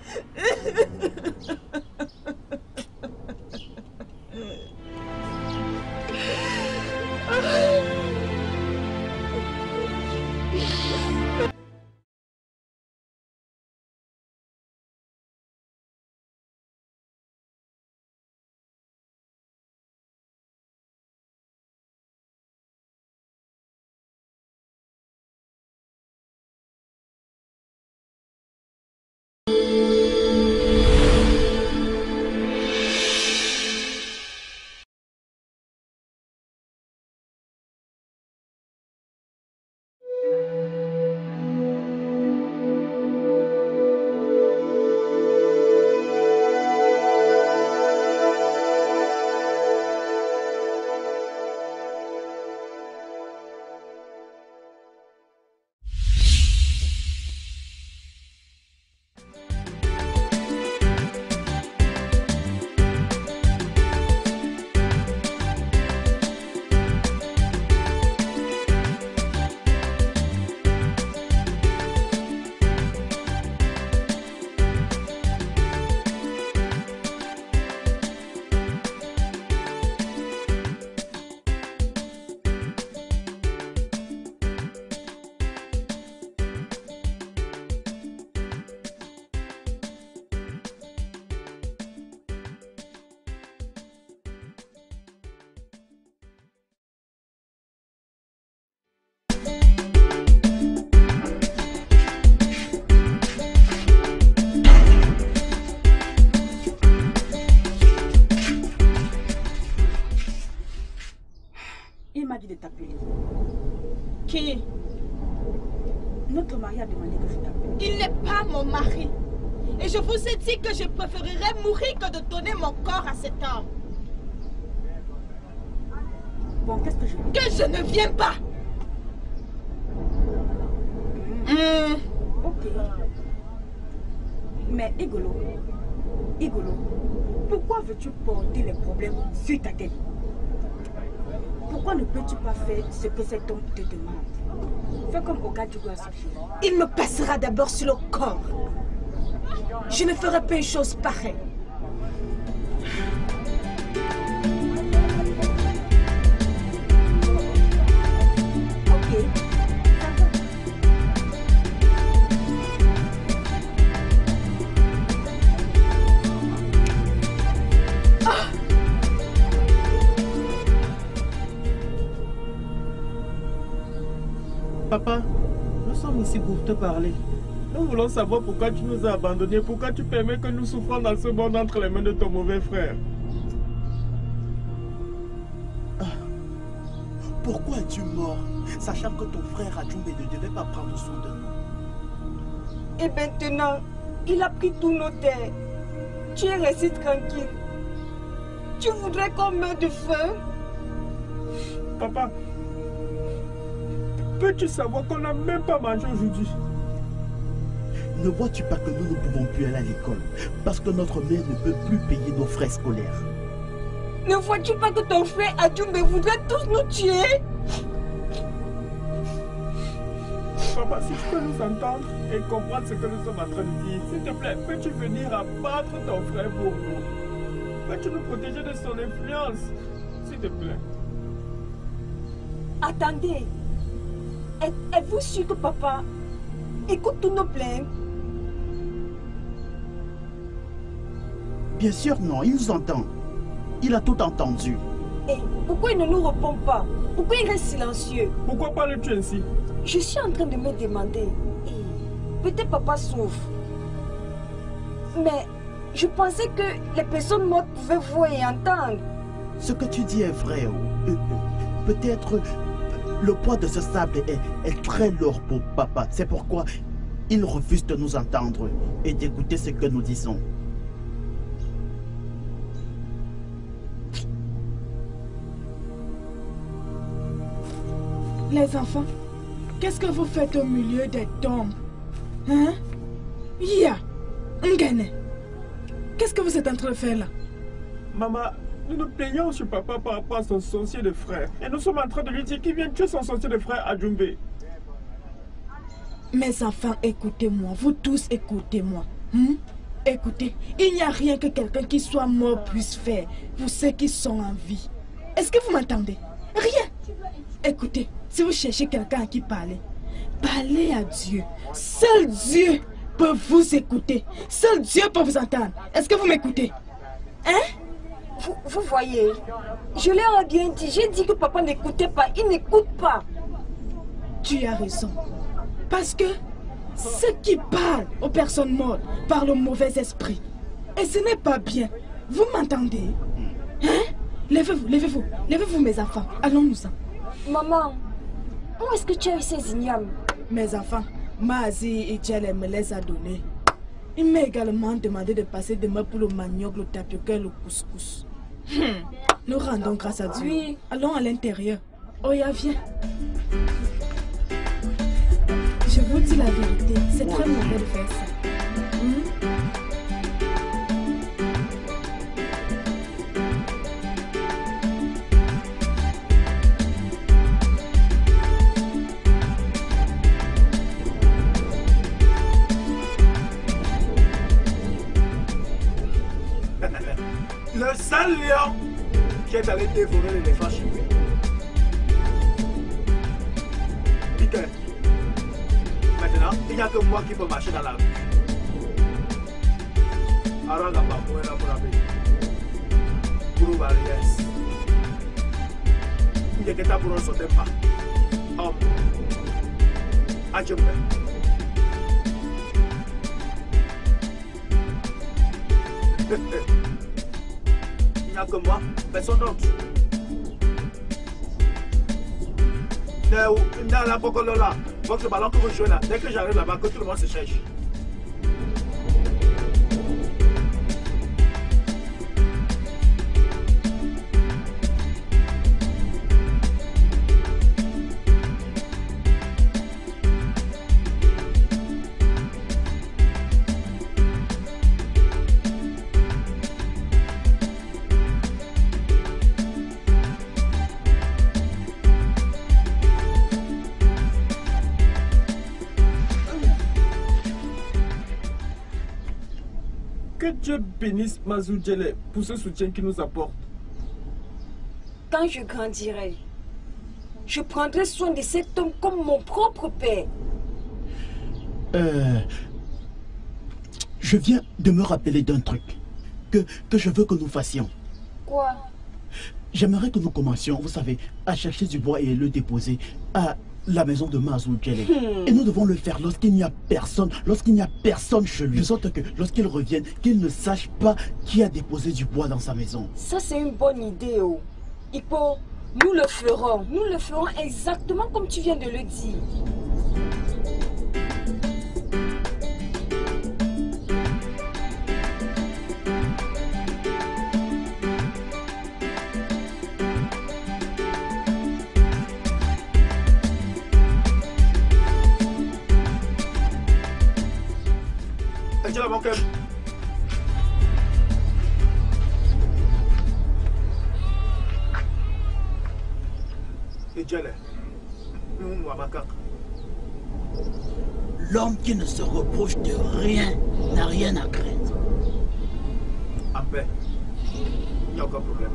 Il m'a dit de t'appeler. Qui? Notre mari a demandé que je t'appelle. Il n'est pas mon mari. Et je vous ai dit que je préférerais mourir que de donner mon corps à cet homme. Bon, qu'est-ce que je veux? Que je ne viens pas. Ok. Mais Igolo, pourquoi veux-tu porter les problèmes sur ta tête? Pourquoi ne peux-tu pas faire ce que cet homme te demande? Fais comme Ogadjougou à Sophie. Il me passera d'abord sur le corps. Je ne ferai pas une chose pareille. Papa, nous sommes ici pour te parler. Nous voulons savoir pourquoi tu nous as abandonnés, pourquoi tu permets que nous souffrons dans ce monde entre les mains de ton mauvais frère. Pourquoi es-tu mort, sachant que ton frère Adjumbe ne devait pas prendre soin de nous? Et maintenant, il a pris tous nos terres. Tu es resté tranquille. Tu voudrais qu'on meure de faim? Papa, peux-tu savoir qu'on n'a même pas mangé aujourd'hui? Ne vois-tu pas que nous ne pouvons plus aller à l'école parce que notre mère ne peut plus payer nos frais scolaires? Ne vois-tu pas que ton frère Adjoumbe voudrait tous nous tuer? Papa, si tu peux nous entendre et comprendre ce que nous sommes en train de dire, s'il te plaît, peux-tu venir abattre ton frère pour nous? Peux-tu nous protéger de son influence? S'il te plaît. Attendez. Êtes-vous sûr que papa écoute tous nos plaintes? Bien sûr non, il nous entend. Il a tout entendu. Et pourquoi il ne nous répond pas? Pourquoi il reste silencieux? Pourquoi parles-tu ainsi? Je suis en train de me demander. Peut-être papa souffre. Mais je pensais que les personnes mortes pouvaient voir et entendre. Ce que tu dis est vrai. Peut-être le poids de ce sable est très lourd pour papa. C'est pourquoi il refuse de nous entendre et d'écouter ce que nous disons. Les enfants, qu'est-ce que vous faites au milieu des tombes? Hein? Ya, Ngene, qu'est-ce que vous êtes en train de faire là? Maman, nous nous plaignons sur papa par rapport à son sorcier de frère. Et nous sommes en train de lui dire qu'il vient tuer son sorcier de frère Adjoumbe. Mes enfants, écoutez-moi. Vous tous, écoutez-moi. Écoutez, il n'y a rien que quelqu'un qui soit mort puisse faire pour ceux qui sont en vie. Est-ce que vous m'entendez? Rien. Écoutez, si vous cherchez quelqu'un à qui parler, parlez à Dieu. Seul Dieu peut vous écouter. Seul Dieu peut vous entendre. Est-ce que vous m'écoutez? Hein? Vous voyez, je leur ai bien dit. J'ai dit que papa n'écoutait pas. Il n'écoute pas. Tu as raison. Parce que ceux qui parlent aux personnes mortes parlent au mauvais esprit. Et ce n'est pas bien. Vous m'entendez? Hein? Levez-vous, levez-vous. Levez-vous, mes enfants. Allons-nous-en. Maman, où est-ce que tu as eu ces ignames? Mes enfants, Mazi et Tchèle me les a donnés. Il m'a également demandé de passer demain pour le manioc, le tapioca et le couscous. Nous rendons grâce à Dieu. Oui. Allons à l'intérieur. Oya, viens. Je vous dis la vérité, c'est très mauvais de faire ça. Le seul lion qui est allé dévorer l'éléphant chez lui. Peter, maintenant, il n'y a que moi qui peux marcher dans la rue. Alors, la babouée là pour la paix. Pour Mariès. Il y a que ta pour ne sauter pas. Homme. Adjoumbe. Il n'y a que moi, personne d'autre. Dans la Bogolola, votre ballon que vous jouez là, dès que j'arrive là-bas, que tout le monde se cherche. Que Dieu bénisse Mazou Djele pour ce soutien qu'il nous apporte. Quand je grandirai, je prendrai soin de cet homme comme mon propre père. Je viens de me rappeler d'un truc que je veux que nous fassions. Quoi? J'aimerais que nous commencions, vous savez, à chercher du bois et le déposer à la maison de Mazou Djele. Et nous devons le faire lorsqu'il n'y a personne chez lui. De sorte que lorsqu'il revienne, qu'il ne sache pas qui a déposé du bois dans sa maison. Ça, c'est une bonne idée, oh. Hippo, nous le ferons. Nous le ferons exactement comme tu viens de le dire. j'ai la banque. Et Djele, nous, Amakak. L'homme qui ne se reproche de rien n'a rien à craindre. En paix. Il n'y a aucun problème.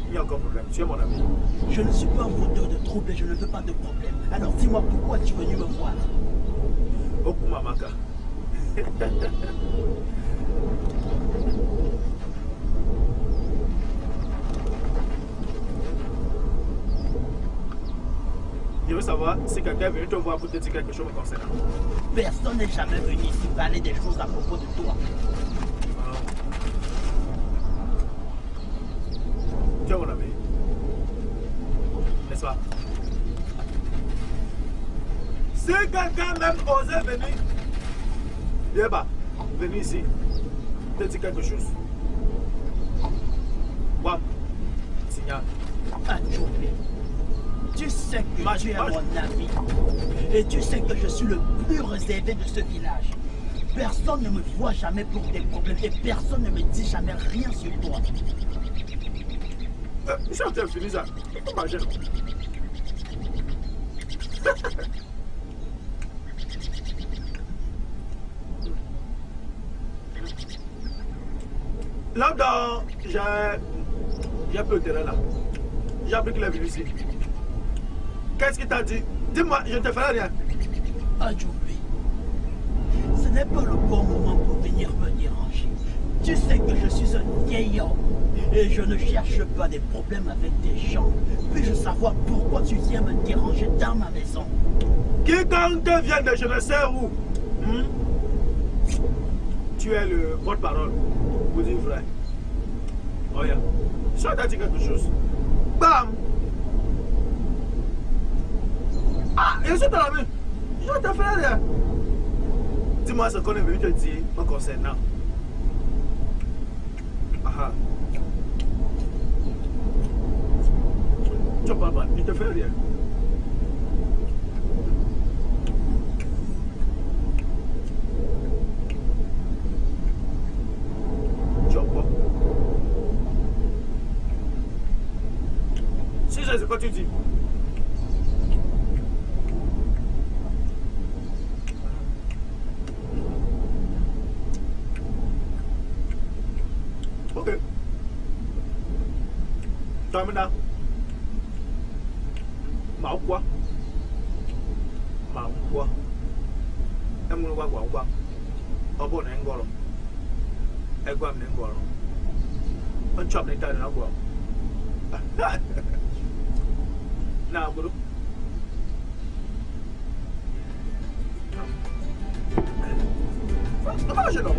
Il n'y a aucun problème. Tu es mon ami. Je ne suis pas un fauteur de troubles et je ne veux pas de problème. Alors dis-moi pourquoi tu es venu me voir. Oku Mamaka. Je veux savoir si quelqu'un est venu te voir pour te dire quelque chose me concernant. Personne n'est jamais venu ici parler des choses à propos de toi. Tu es mon ami. N'est-ce pas? Si quelqu'un même osait venir, Yeba, venir ici, te dire quelque chose. Wap, signal. Adjoubi, tu sais que tu es mon ami. Et tu sais que je suis le plus réservé de ce village. Personne ne me voit jamais pour des problèmes et personne ne me dit jamais rien sur toi. Je t'ai fini ça. Comment manger? Là-dedans, j'ai peu de terrain là. J'ai appris qu'il est venu ici. Qu'est-ce qu'il t'a dit? Dis-moi, je ne te ferai rien. Adjoubi, ce n'est pas le bon moment pour venir me déranger. Tu sais que je suis un vieil homme et je ne cherche pas des problèmes avec des gens. Puis-je savoir pourquoi tu viens me déranger dans ma maison? Quiconque vient de je ne sais où, tu es le porte-parole. Vous dites vrai. Oh yeah. Je t'ai dit quelque chose. Bam! Ah, je suis ton ami. Je te ferai rien. Dis-moi ce qu'on est venu te dire me concernant. Ah. Tu parles pas, il te fait rien. Tu vois. Si je sais quoi tu dis. Ok. Termina. Quoi? Quoi? Em muốn qua quảng quang. Ở bộ này anh gọi rồi. Em qua mình gọi rồi. Anh chọn đến tay nó gọi. Nào bro. Nó bao giờ đâu?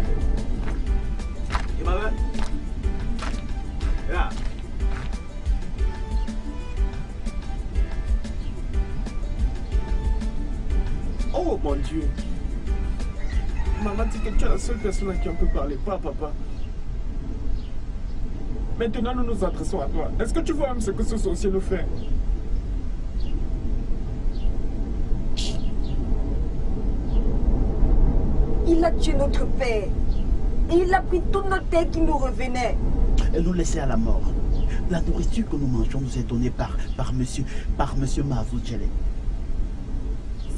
Gimana? Ya. Oh mon Dieu. Maman dit que tu es la seule personne à qui on peut parler, pas papa. Maintenant, nous nous adressons à toi. Est-ce que tu vois même ce que ce sorcier nous fait? Il a tué notre père. Et il a pris toute notre terre qui nous revenait. Et nous laisser à la mort. La nourriture que nous mangeons nous est donnée par monsieur Mahazou Djele.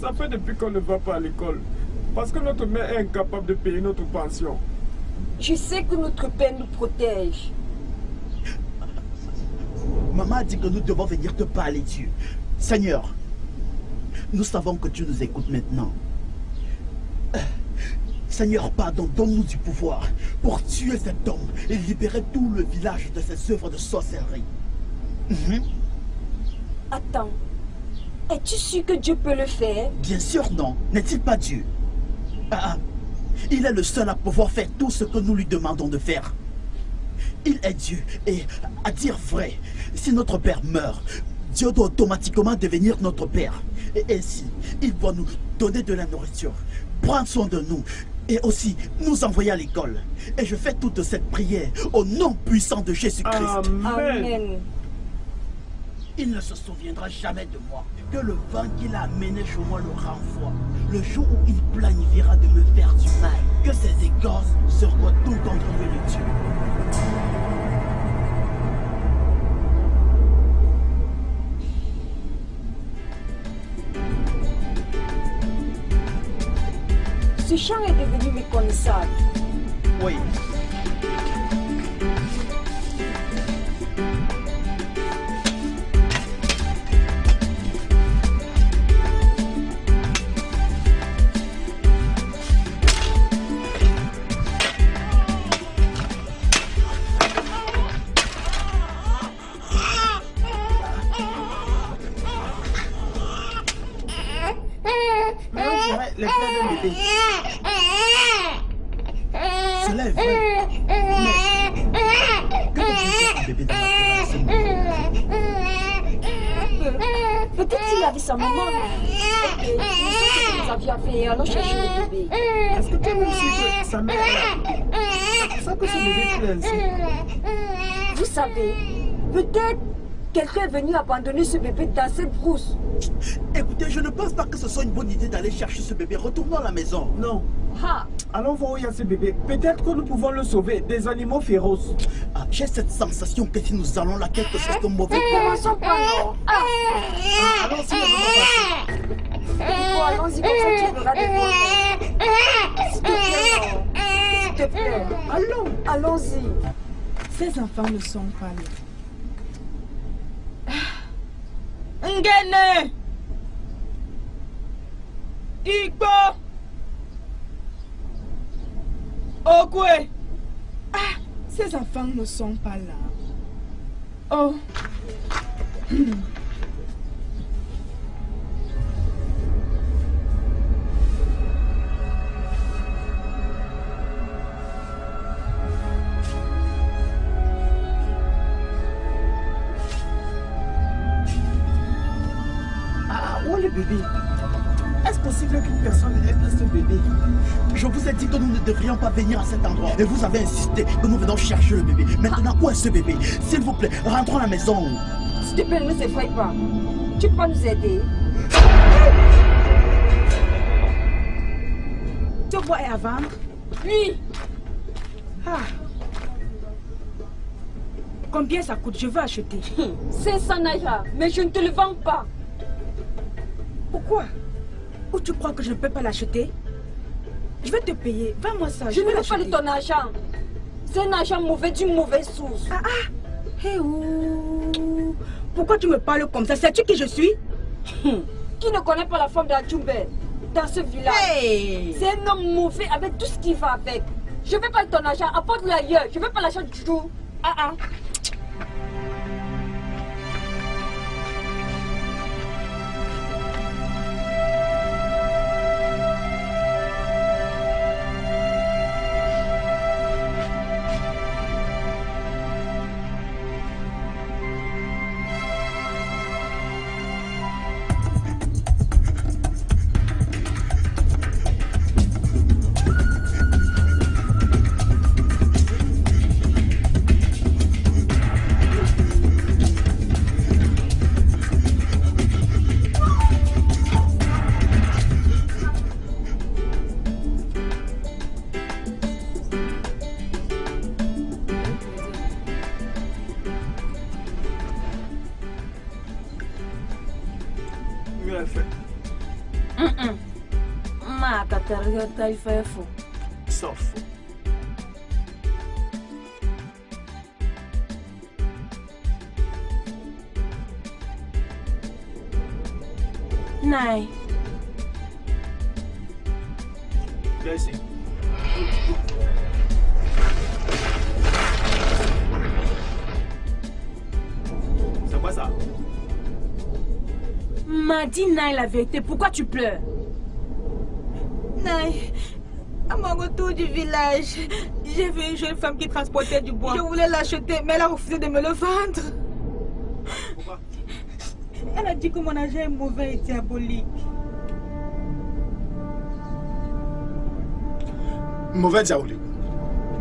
Ça fait depuis qu'on ne va pas à l'école. Parce que notre mère est incapable de payer notre pension. Je sais que notre père nous protège. Maman a dit que nous devons venir te parler, Dieu. Seigneur, nous savons que tu nous écoutes maintenant. Seigneur, pardon, donne-nous du pouvoir pour tuer cet homme et libérer tout le village de ses œuvres de sorcellerie. Attends, es-tu sûr que Dieu peut le faire? Bien sûr non, n'est-il pas Dieu? Il est le seul à pouvoir faire tout ce que nous lui demandons de faire. Il est Dieu et, à dire vrai, si notre père meurt, Dieu doit automatiquement devenir notre père. Et ainsi, il va nous donner de la nourriture, prendre soin de nous et aussi nous envoyer à l'école. Et je fais toute cette prière au nom puissant de Jésus-Christ. Amen. il ne se souviendra jamais de moi. Que le vent qu'il a amené chez moi le renvoie. Le jour où il planifiera de me faire du mal, que ses écorces se retournent contre lui et le tuent. Ce champ est devenu méconnaissable. Oui. Les plaies d'un bébé. Cela est vrai. Mais que peut-il un bébé dans la forêt à ce moment? Peut-être qu'il avait sa maman. Ok, nous nous avions fait, allons chercher le bébé. Est-ce que tu as même su que sa mère c'est ça que ce bébé plaît ainsi? Vous savez, peut-être quelqu'un est venu abandonner ce bébé dans cette brousse. Écoutez, je ne pense pas que ce soit une bonne idée d'aller chercher ce bébé. Retournons à la maison. Non. Ah. Allons voir où il y a ce bébé. Peut-être que nous pouvons le sauver des animaux féroces. Ah, j'ai cette sensation que si nous allons là, quelque chose de mauvais Commençons par non. allons-y, allons-y, comme ça tu verras des bons. S'il te plaît, non. S'il te plaît. Allons. Allons-y. Ces enfants ne sont pas là. Ngene! Igbo! Ogwe! Ah, ces enfants ne sont pas là. Oh! Où est le bébé? Est-ce possible qu'une personne ait pris ce bébé? Je vous ai dit que nous ne devrions pas venir à cet endroit. Et vous avez insisté que nous venons chercher le bébé. Maintenant, où est ce bébé? S'il vous plaît, rentrons à la maison. S'il te plaît, ne s'effraie pas. Tu peux nous aider? Ce bois est à vendre? Oui. Ah. Combien ça coûte? Je veux acheter. 500 naira, mais je ne te le vends pas. Pourquoi? Ou tu crois que je ne peux pas l'acheter? Je vais te payer. Vends-moi ça. Je ne veux pas de ton argent. C'est un argent mauvais d'une mauvaise source. Ah ah. Hey, ouh. Pourquoi tu me parles comme ça? Sais-tu qui je suis? Qui ne connaît pas la femme d'Adjumbe dans ce village? Hey. C'est un homme mauvais avec tout ce qui va avec. Je ne veux pas de ton argent. Apporte-le ailleurs. Je ne veux pas l'argent du tout. Ah ah. Sauf. Nai. Viens ici. C'est quoi ça? M'a dit Nai la vérité. Pourquoi tu pleures? Nai, à mon retour du village, j'ai vu une jeune femme qui transportait du bois. Je voulais l'acheter, mais elle a refusé de me le vendre. Pourquoi? Elle a dit que mon argent est mauvais et diabolique. Mauvais diabolique?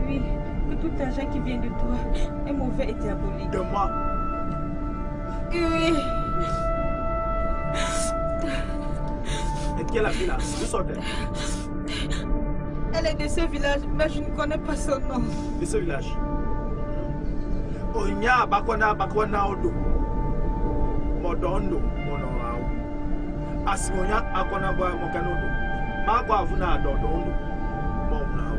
Oui, que tout argent qui vient de toi est mauvais et diabolique. De moi? Oui. Et qui est la fille là? D'où sort-elle? Elle est de ce village, mais je ne connais pas son nom. De ce village? Onya bakwana odo. Modondo monoao. Asimonya akwana boy mokanodo. Magwa avuna adodondo. Monao.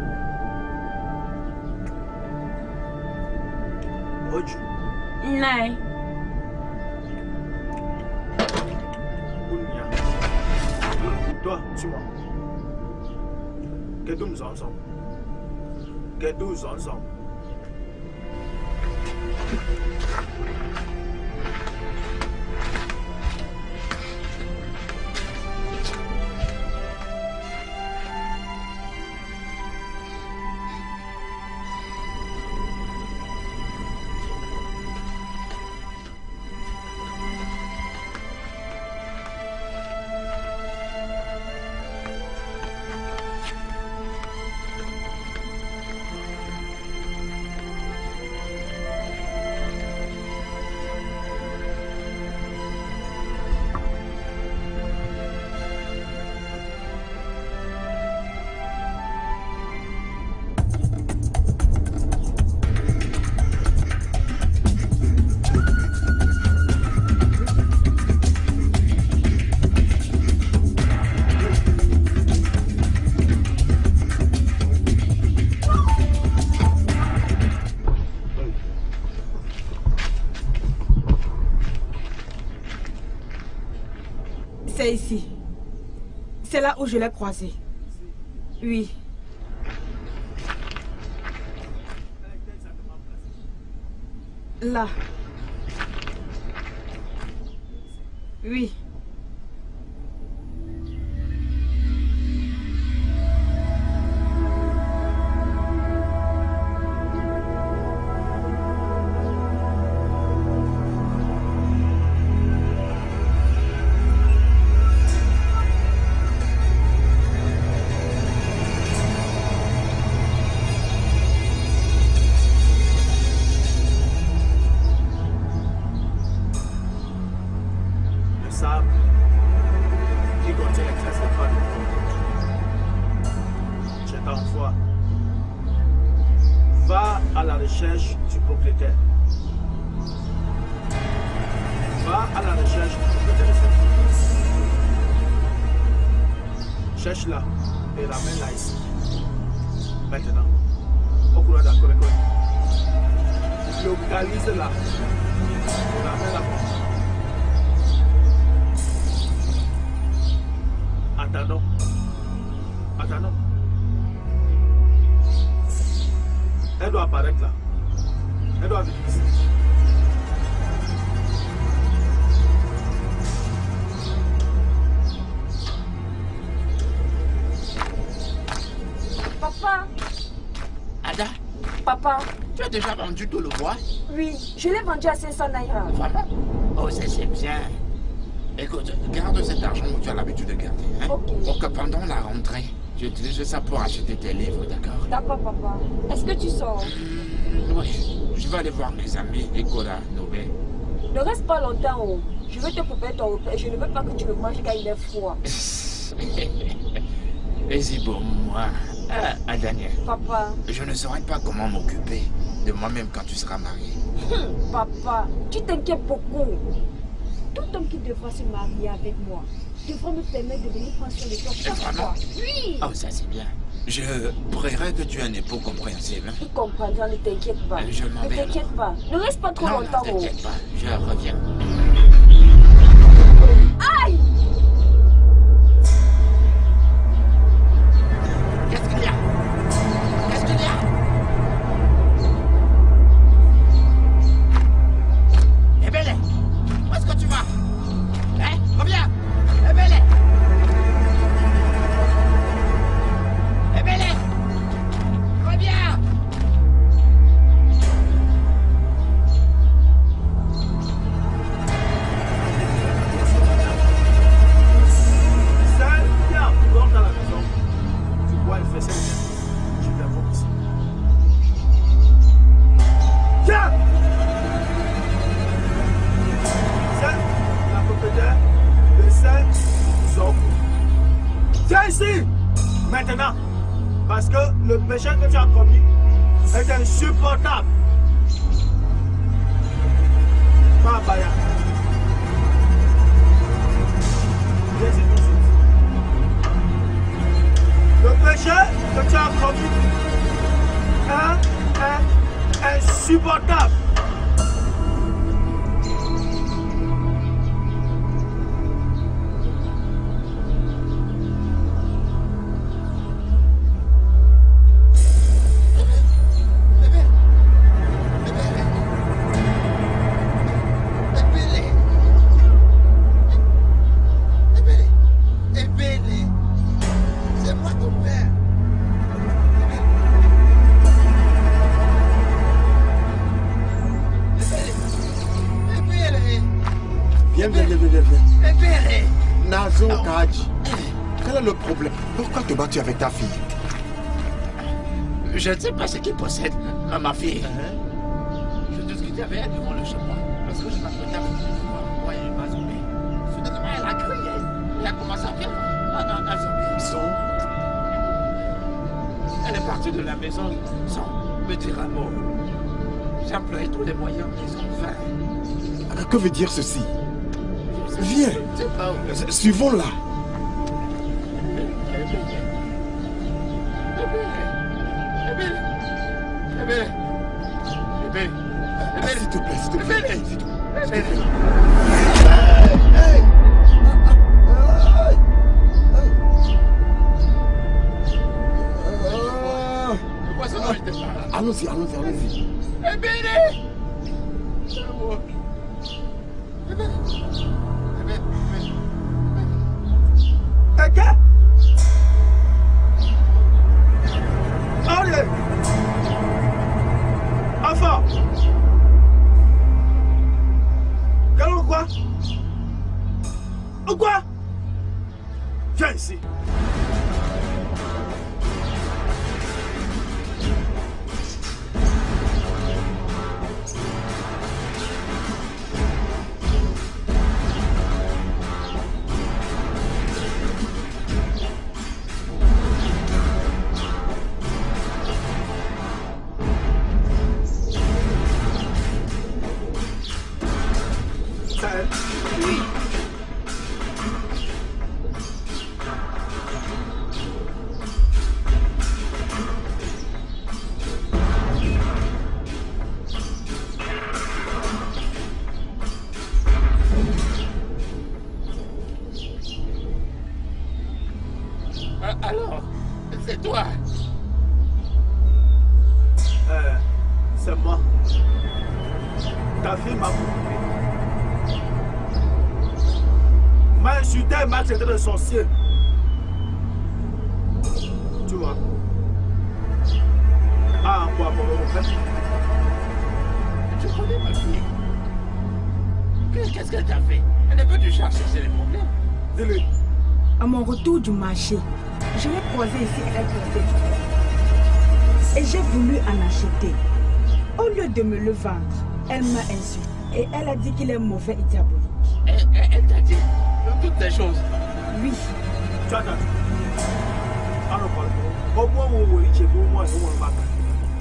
Oju. Nai. Unya. Toi, suis-moi. Que nous ensemble. Que nous ensemble. C'est ici. C'est là où je l'ai croisé. Oui. Là. Oui. Cherche-la et ramène-la ici. Maintenant, au courant d'accord. Localise-la. Ramène-la. Attendons. Attendons. Elle doit apparaître là. Elle doit venir ici. Papa. Ada. Papa. Tu as déjà vendu tout le bois? Oui, je l'ai vendu à 500 naira. Vraiment? Oh, ça c'est bien. Écoute, garde cet argent que tu as l'habitude de garder. Hein? Ok. Pour que pendant la rentrée, tu utilises ça pour acheter tes livres, d'accord? D'accord, papa. Est-ce que tu sors? Oui, je vais aller voir mes amis Ekola, Nobé. Ne reste pas longtemps. Oh. Je vais te préparer ton repas. Je ne veux pas que tu le manges car il est froid. Vas-y pour moi. Ah, Daniel. Papa. Je ne saurais pas comment m'occuper de moi-même quand tu seras marié. Papa, tu t'inquiètes beaucoup. Tout homme qui devra se marier avec moi devra me permettre de venir prendre soin de toi chaque fois. Oui. Oh, ça c'est bien. Je prierai que tu aies un époux compréhensif. Hein? Il comprendra, ne t'inquiète pas. Je m'en vais. Ne t'inquiète pas. Ne reste pas trop non, longtemps. Ne t'inquiète pas, je reviens. Aïe! Qu'est-ce qu'il y a? Qu'est-ce qu'il y a? Ebele, où est-ce que tu vas? Hein? Reviens! Ebele! Ebele! Reviens! Maintenant, parce que le péché que tu as commis est insupportable. Pas Baya. Viens ici tout de suite. Le péché que tu as commis est insupportable. Nazo Kaji, quel est le problème? Pourquoi te bats-tu avec ta fille? Je ne sais pas ce qui possède ma fille. Je discutais avec elle devant le chemin. Parce que je m'apprêtais à pouvoir envoyer une zombie. Soudainement, elle a crié. Elle a commencé à faire un zombie. Elle est partie de la maison sans me dire un mot. J'ai employé tous les moyens, ils ont fait. Que veut dire ceci? Viens, suivons-la. S'il te plaît, s'il te plaît. Allons-y, allons-y, allons-y. Allez! Enfant! Galon quoi? Ou quoi? Viens ici. Alors, c'est toi. C'est moi. Ta fille m'a insulté, m'a traité de sorcier. Tu vois. Ah, quoi, pour le fait. Tu connais ma fille. Qu'est-ce qu'elle t'a fait? Elle n'est pas du genre chercher les problèmes. Dis-lui. À mon retour du marché, je l'ai croisée ici avec un petit. Et j'ai voulu en acheter. Au lieu de me le vendre, elle m'a insulté. Et elle a dit qu'il est mauvais et diabolique. Elle t'a dit toutes les choses. Oui. Tu attends. Alors, au moins, où il est bon, moi, je ne pas.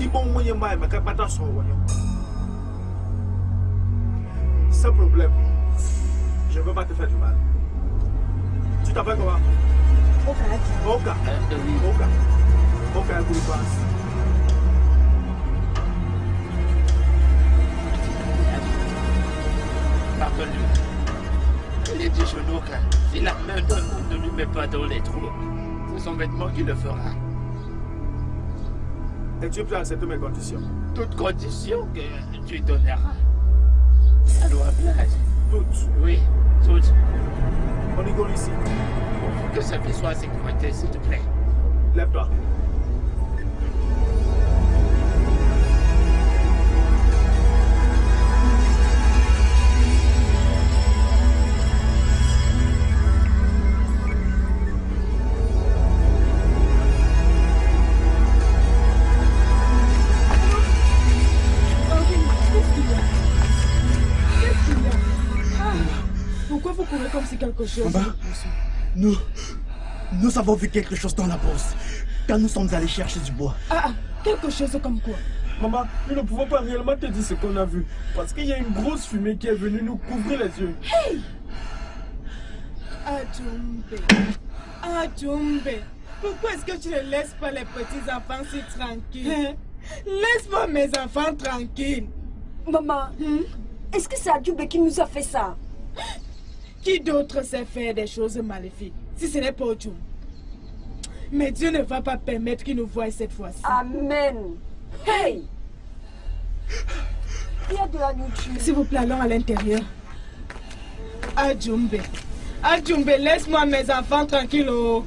Il bon, moi, je ne vais pas t'en sortir. Sans problème. Je ne veux pas te faire du mal. Tu t'appelles comment? Oka. Oka. Oka. Oka, un coup de passe. Pardonne-lui. Il est dit Oka. Si la main d'un homme ne lui met pas dans les trous, c'est son vêtement qui le fera. Et tu peux accepter mes conditions? Toutes conditions que tu donneras. À loi plage. Toutes? Oui, toutes. On rigole ici. Que sa vie soit en sécurité, s'il te plaît. Lève-toi. Pourquoi vous courez comme si quelque chose... Nous Nous avons vu quelque chose dans la bourse quand nous sommes allés chercher du bois. Ah, quelque chose comme quoi? Maman, nous ne pouvons pas réellement te dire ce qu'on a vu. Parce qu'il y a une grosse fumée qui est venue nous couvrir les yeux. Hey! Adjumbe, pourquoi est-ce que tu ne laisses pas les petits enfants si tranquilles? Laisse-moi mes enfants tranquilles. Maman, est-ce que c'est Adjumbe qui nous a fait ça? Qui d'autre sait faire des choses maléfiques si ce n'est pas Adjumbe? Mais Dieu ne va pas permettre qu'il nous voie cette fois-ci. Amen. Hey! Il y a de la nourriture. S'il vous plaît, allons à l'intérieur. Adjumbe. Adjumbe, laisse-moi mes enfants tranquilles. Oh.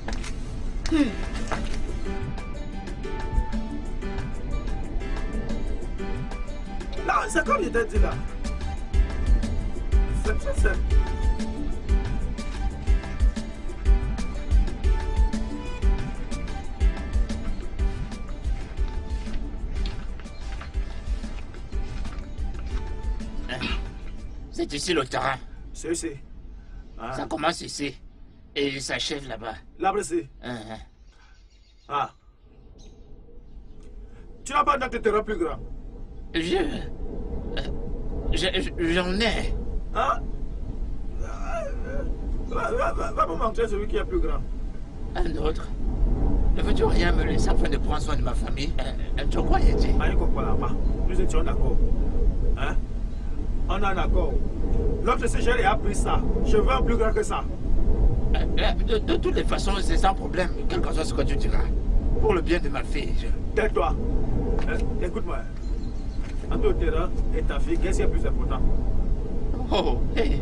Non, c'est comme je t'ai dit là. C'est très simple. C'est ici le terrain. C'est ici. Ah. Ça commence ici et s'achève là-bas. Là-bas ici. Ah. Tu n'as pas d'autre terrain plus grand? J'en ai. Hein? Va me montrer celui qui est plus grand. Un autre. Ne veux-tu rien me laisser afin de prendre soin de ma famille? Tu crois, Yeti? Nous étions d'accord. Hein? On a un accord. L'autre CGR a pris ça. Je veux un plus grand que ça. De toutes les façons, c'est sans problème. Quel que soit ce que tu diras. Pour le bien de ma fille. Tais-toi. Écoute-moi. Entre le terrain et ta fille, qu'est-ce qui est plus important? Oh, hey.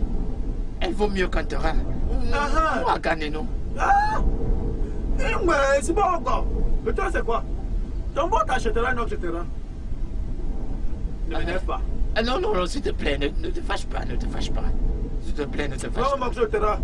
Elle vaut mieux qu'un terrain. Moi, gagnez-nous. Ah! Mais c'est bon encore. Le terrain, c'est quoi? Ton bon t'achètera un autre terrain. Ne m'énerve pas. Non, non, non, s'il te plaît, ne te fâche pas, ne te fâche pas. S'il te plaît, ne te fâche pas. Non, le terrain.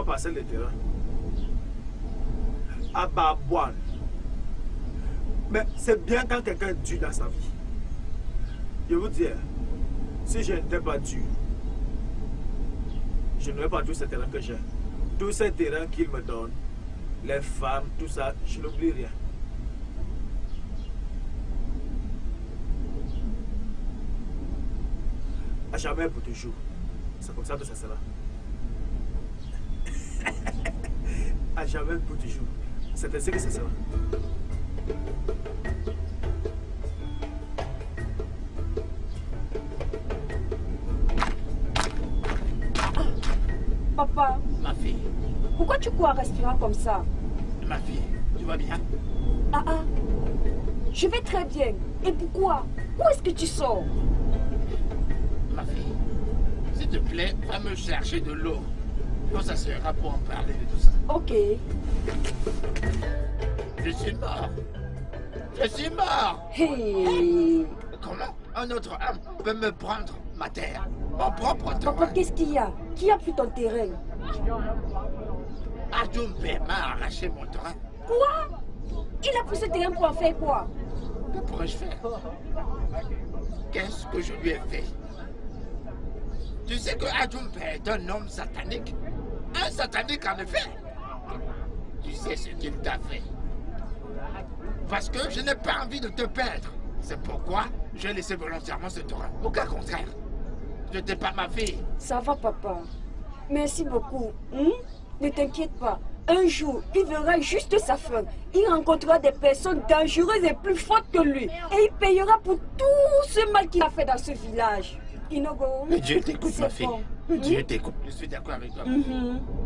Parcelle de terrain à Babouane. Mais c'est bien quand quelqu'un est dur dans sa vie. Je vous dis, si je n'étais pas dur, je n'aurais pas tous ces terrains que j'ai. Tous ces terrains qu'il me donne, les femmes, tout ça, je n'oublie rien. À jamais pour toujours. C'est comme ça que ça sera. À jamais pour toujours. C'est ainsi que ça sera. Papa. Ma fille. Pourquoi tu cours en respirant comme ça? Ma fille, tu vas bien? Je vais très bien. Et pourquoi? Où est-ce que tu sors? Ma fille, s'il te plaît, va me chercher de l'eau. On s'assoira pour en parler de tout ça. Ok. Je suis mort. Je suis mort. Hey. Comment un autre homme peut me prendre ma terre, mon propre terrain? Papa, qu'est-ce qu'il y a? Qui a pris ton terrain? Adjumbe m'a arraché mon terrain. Quoi? Il a pris ce terrain pour en faire quoi? Que pourrais-je faire? Qu'est-ce que je lui ai fait? Tu sais que Adjumbe est un homme satanique. Un satanique en effet. Tu sais ce qu'il t'a fait. Parce que je n'ai pas envie de te perdre. C'est pourquoi j'ai laissé volontairement ce terrain. Au cas contraire, je n'étais pas ma fille. Ça va, papa. Merci beaucoup. Ne t'inquiète pas. Un jour, il verra juste sa fin. Il rencontrera des personnes dangereuses et plus fortes que lui. Et il payera pour tout ce mal qu'il a fait dans ce village. Inogo. Mais Dieu t'écoute, ma fille. Bon. Dieu t'écoute. Je suis d'accord avec toi.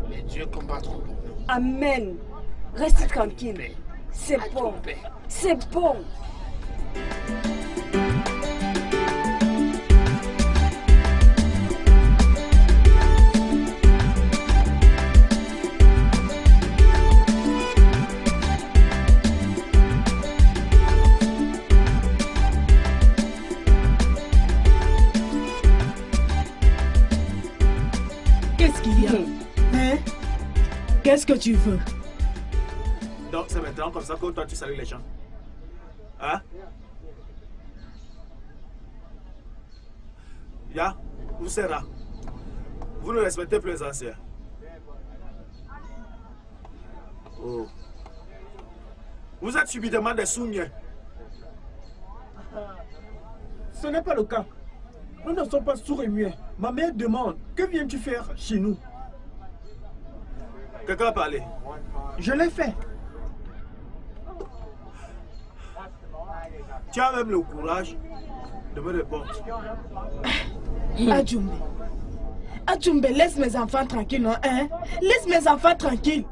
Mais Dieu combattra pour nous. Amen. Reste tranquille. C'est bon. C'est bon. Qu'est-ce qu'il y a? Hein? Qu'est-ce que tu veux? Donc c'est maintenant comme ça que toi tu salues les gens. Hein? Ya, vous serez. Vous ne respectez plus les anciens. Oh. Vous êtes subitement des soumiens. Ce n'est pas le cas. Nous ne sommes pas sourds et muets. Ma mère demande, que viens-tu faire chez nous? Quelqu'un a parlé. Je l'ai fait. Tu as même le courage de me répondre. Adjumbe. Adjumbe, laisse mes enfants tranquilles, non? Hein? Laisse mes enfants tranquilles.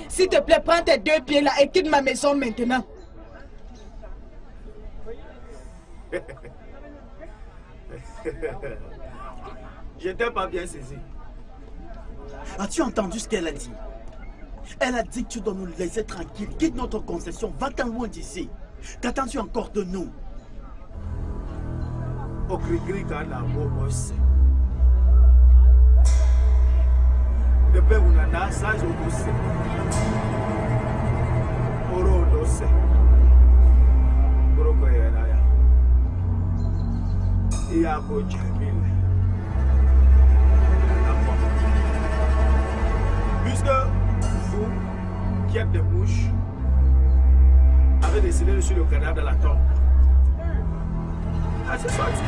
S'il te plaît, prends tes deux pieds là et quitte ma maison maintenant. Je n'étais pas bien saisi. As-tu entendu ce qu'elle a dit? Elle a dit que tu dois nous laisser tranquilles. Quitte notre concession, va-t'en loin d'ici. Qu'attends-tu encore de nous? Au cri-cri quand la mort c'est. Le père Unana, ça je vous sais. Oro no se. Broko Yanaya. Iako Jamil. Puisque vous, qui êtes des mouches, avez décidé sur le cadavre de la tombe. Ah, c'est sorti.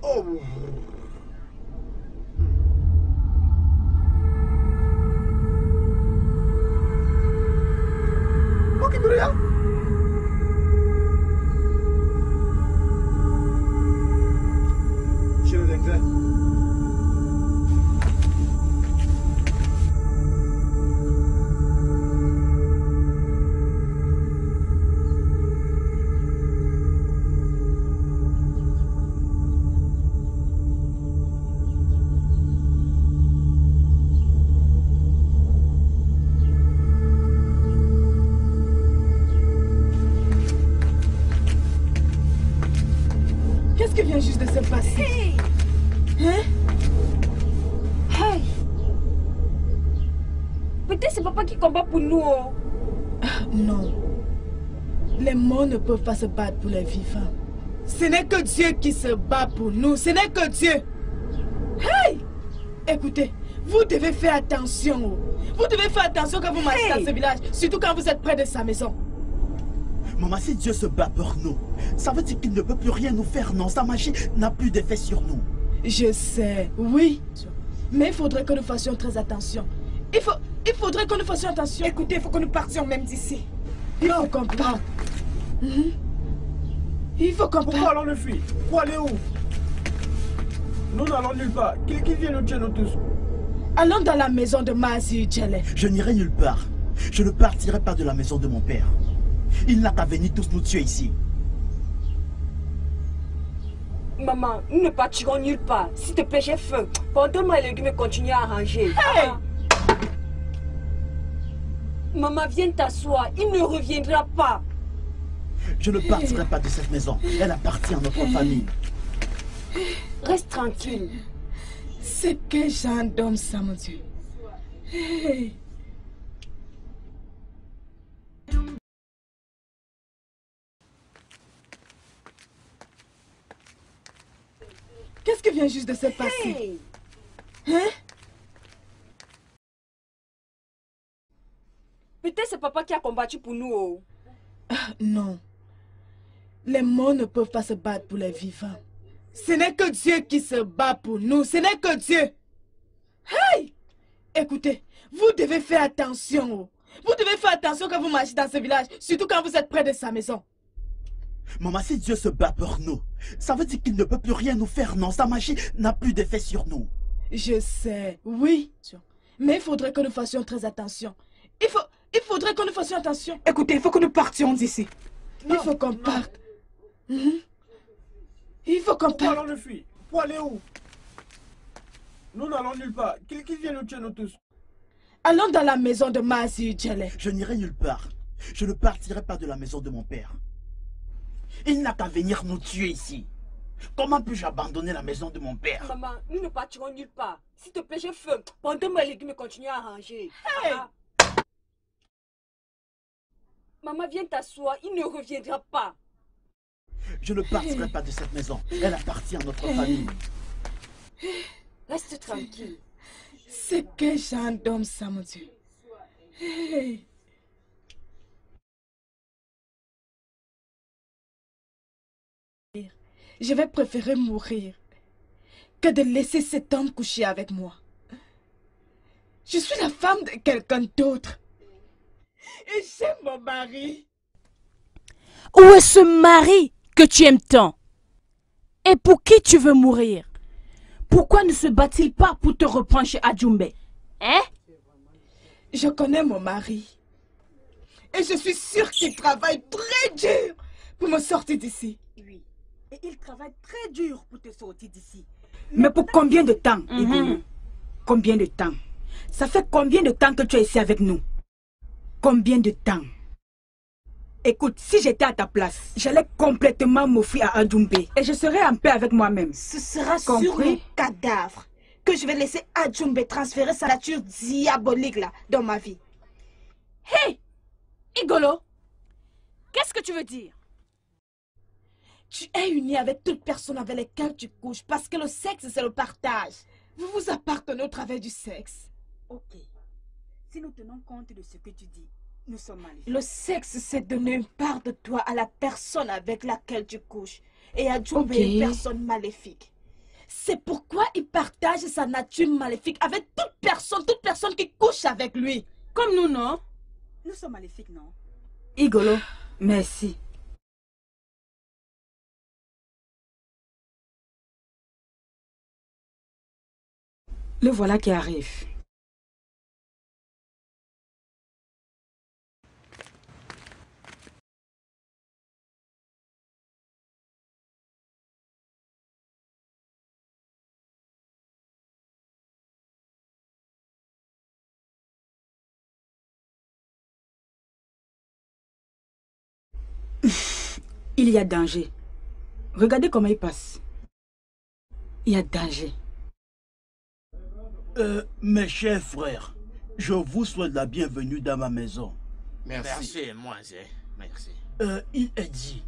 Oh. Ok, Bria. Je le déclare. Qu'est-ce qui vient juste de se passer? Hey! Hein? Hey! Peut-être c'est papa qui combat pour nous. Oh. Non. Les morts ne peuvent pas se battre pour les vivants. Ce n'est que Dieu qui se bat pour nous. Ce n'est que Dieu. Hey! Écoutez, vous devez faire attention. Vous devez faire attention quand vous marchez dans ce village. Surtout quand vous êtes près de sa maison. Maman, si Dieu se bat pour nous, ça veut dire qu'il ne peut plus rien nous faire, non? Sa magie n'a plus d'effet sur nous. Je sais, oui. Mais il faudrait que nous fassions très attention. Il faudrait que nous fassions attention. Écoutez, il faut que nous partions même d'ici. Il faut qu'on parte. Il faut qu'on Pourquoi allons-nous fuir? Pour aller où? Nous n'allons nulle part. Qu'il vienne nous tuer nous tous. Allons dans la maison de Mazi Djele. Je n'irai nulle part. Je ne partirai pas de la maison de mon père. Il n'a qu'à venir tous nous tuer ici. Maman, nous ne partirons nulle part. S'il te plaît, j'ai faim. Pendant les légumes continuent à ranger. Hey! Maman, viens t'asseoir. Il ne reviendra pas. Je ne partirai pas de cette maison. Elle appartient à notre famille. Reste tranquille. C'est quel genre d'homme ça, mon Dieu? Hey. Qu'est-ce qui vient juste de se passer? Hey. Hein? Peut-être c'est papa qui a combattu pour nous. Oh. Non. Les morts ne peuvent pas se battre pour les vivants. Ce n'est que Dieu qui se bat pour nous. Ce n'est que Dieu. Hey! Écoutez, vous devez faire attention. Oh. Vous devez faire attention quand vous marchez dans ce village, surtout quand vous êtes près de sa maison. Maman, si Dieu se bat pour nous, ça veut dire qu'il ne peut plus rien nous faire, non? Sa magie n'a plus d'effet sur nous. Je sais, oui. Mais il faudrait que nous fassions très attention. Il faudrait que nous fassions attention. Écoutez, il faut que nous partions d'ici. Il faut qu'on parte. Il faut qu'on parte. Pourquoi allons-nous fuir? Pour aller où? Nous n'allons nulle part. Qu'il vienne nous tuer nous tous. Allons dans la maison de Mazi Djele. Je n'irai nulle part. Je ne partirai pas de la maison de mon père. Il n'a qu'à venir nous tuer ici. Comment puis-je abandonner la maison de mon père? Maman, nous ne partirons nulle part. S'il te plaît, j'ai faim. Pendant mes légumes continuent à ranger. Hey! Maman, viens t'asseoir. Il ne reviendra pas. Je ne partirai pas de cette maison. Elle appartient à notre famille. Reste tranquille. C'est quel genre d'homme ça, mon Dieu? Hey. Je vais préférer mourir que de laisser cet homme coucher avec moi. Je suis la femme de quelqu'un d'autre. Et j'aime mon mari. Où est ce mari que tu aimes tant? Et pour qui tu veux mourir? Pourquoi ne se bat-il pas pour te reprendre chez Adjumbe? Hein? Je connais mon mari. Et je suis sûre qu'il travaille très dur pour me sortir d'ici. Oui. Et il travaille très dur pour te sortir d'ici. Mais pour combien de temps, Igolo? Combien de temps? Ça fait combien de temps que tu es ici avec nous? Combien de temps? Écoute, si j'étais à ta place, j'allais complètement m'offrir à Adjumbe et je serais en paix avec moi-même. Ce sera sur mon cadavre que je vais laisser Adjumbe transférer sa nature diabolique là dans ma vie. Hé! Igolo! Qu'est-ce que tu veux dire? Tu es uni avec toute personne avec laquelle tu couches parce que le sexe, c'est le partage. Vous vous appartenez au travers du sexe. Ok. Si nous tenons compte de ce que tu dis, nous sommes maléfiques. Le sexe, c'est donner une part de toi à la personne avec laquelle tu couches. Et Adjumbe est une personne maléfique. C'est pourquoi il partage sa nature maléfique avec toute personne qui couche avec lui. Comme nous, non? Nous sommes maléfiques, non? Igolo, merci. Le voilà qui arrive. Il y a danger. Regardez comment il passe. Il y a danger. Mes chers frères, je vous souhaite la bienvenue dans ma maison. Merci, moi, merci. Il est dit,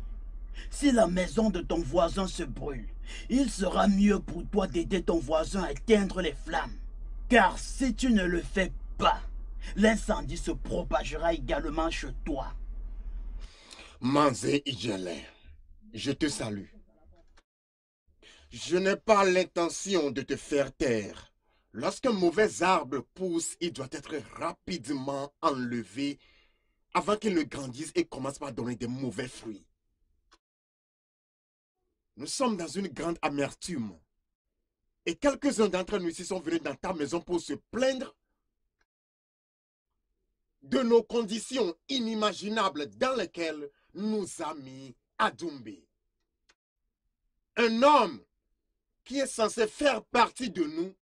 si la maison de ton voisin se brûle, il sera mieux pour toi d'aider ton voisin à éteindre les flammes. Car si tu ne le fais pas, l'incendie se propagera également chez toi. Manze Ijele, je te salue. Je n'ai pas l'intention de te faire taire. Lorsqu'un mauvais arbre pousse, il doit être rapidement enlevé avant qu'il ne grandisse et commence par donner des mauvais fruits. Nous sommes dans une grande amertume. Et quelques-uns d'entre nous ici sont venus dans ta maison pour se plaindre de nos conditions inimaginables dans lesquelles nous a mis Adjumbe. Un homme qui est censé faire partie de nous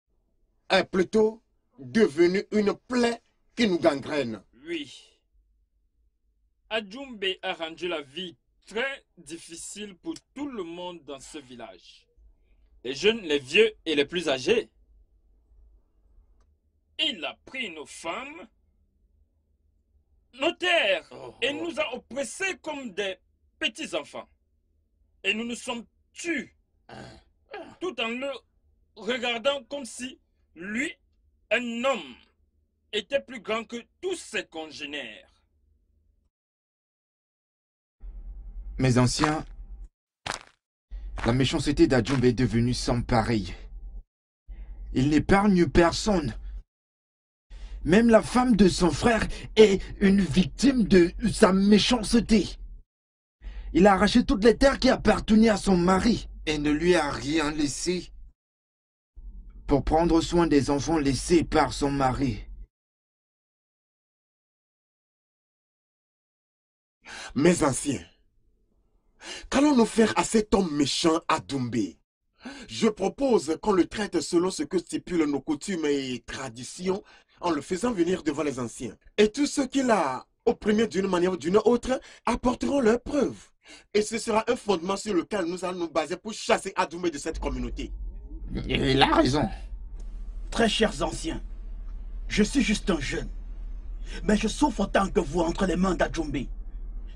est plutôt devenu une plaie qui nous gangrène. Oui. Adjumbe a rendu la vie très difficile pour tout le monde dans ce village. Les jeunes, les vieux et les plus âgés. Il a pris nos femmes, nos terres, et nous a oppressés comme des petits-enfants. Et nous nous sommes tus, tout en le regardant comme si lui, un homme, était plus grand que tous ses congénères. Mes anciens, la méchanceté d'Adjumbe est devenue sans pareil. Il n'épargne personne. Même la femme de son frère est une victime de sa méchanceté. Il a arraché toutes les terres qui appartenaient à son mari et ne lui a rien laissé pour prendre soin des enfants laissés par son mari. Mes anciens, qu'allons-nous faire à cet homme méchant Adjumbe? Je propose qu'on le traite selon ce que stipulent nos coutumes et traditions, en le faisant venir devant les anciens. Et tous ceux qu'il a opprimés d'une manière ou d'une autre apporteront leurs preuves. Et ce sera un fondement sur lequel nous allons nous baser pour chasser Adjumbe de cette communauté. Il a raison. Très chers anciens, je suis juste un jeune. Mais je souffre autant que vous entre les mains d'Adjumbe.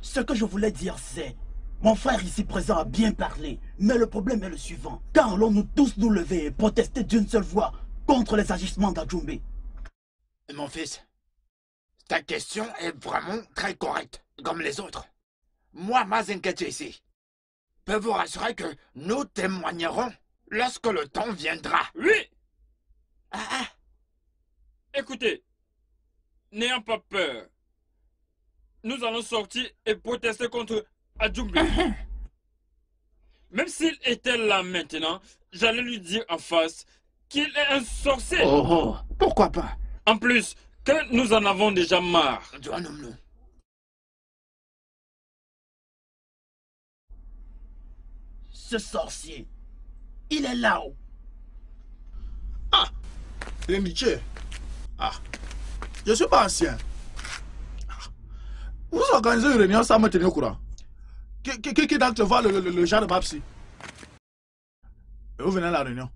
Ce que je voulais dire, c'est... Mon frère ici présent a bien parlé, mais le problème est le suivant. Quand allons-nous tous nous lever et protester d'une seule voix contre les agissements d'Adjumbe? Mon fils, ta question est vraiment très correcte, comme les autres. Moi, Mazinkete ici, peux vous rassurer que nous témoignerons lorsque le temps viendra. Oui. Écoutez, n'ayons pas peur. Nous allons sortir et protester contre Adjumbe. Même s'il était là maintenant, j'allais lui dire en face qu'il est un sorcier. Oh, pourquoi pas? En plus, que nous en avons déjà marre. Ce sorcier, il est là-haut. Ah, Lendiché. Ah, je suis pas ancien. Vous organisez une réunion sans me tenir au courant. Qui donc te voit le genre de Babsi? Et vous venez à la réunion.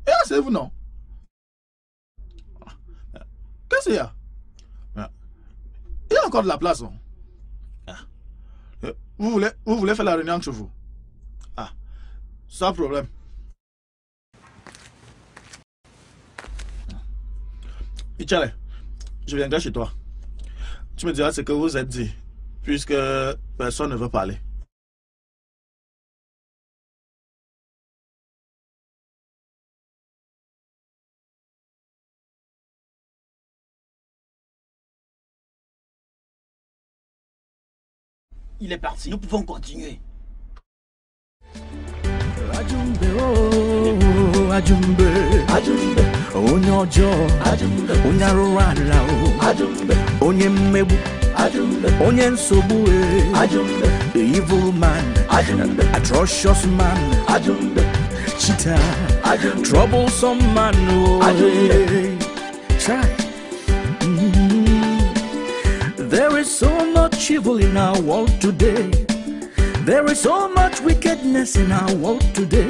Et asseyez-vous, non? Qu'est-ce qu'il y a? Il y a encore de la place. Vous voulez faire la réunion chez vous? Ah, sans problème. Michele, je viendrai chez toi. Tu me diras ce que vous êtes dit, puisque personne ne veut parler. Il est parti, nous pouvons continuer. Adjumbe, oh, Adjumbe, Adjumbe, Onyojo, Adjumbe, Onyarwala, Adjumbe, Onyemmebu, Adjumbe, Onyensobu, Adjumbe, the evil man, Adjumbe, atrocious man, Adjumbe, cheater, Adjumbe, troublesome man, oh, Adjumbe. Try. There is so much evil in our world today. There is so much wickedness in our world today.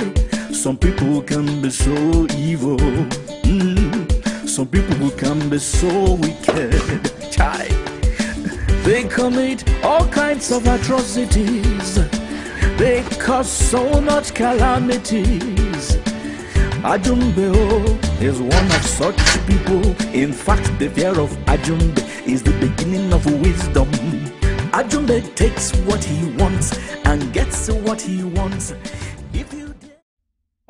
Some people can be so evil. Some people can be so wicked. Chai. They commit all kinds of atrocities. They cause so much calamities. Adjumbe is one of such people. In fact, the fear of Adjumbe is the beginning of wisdom. Adjumbe takes what he wants and gets what he wants.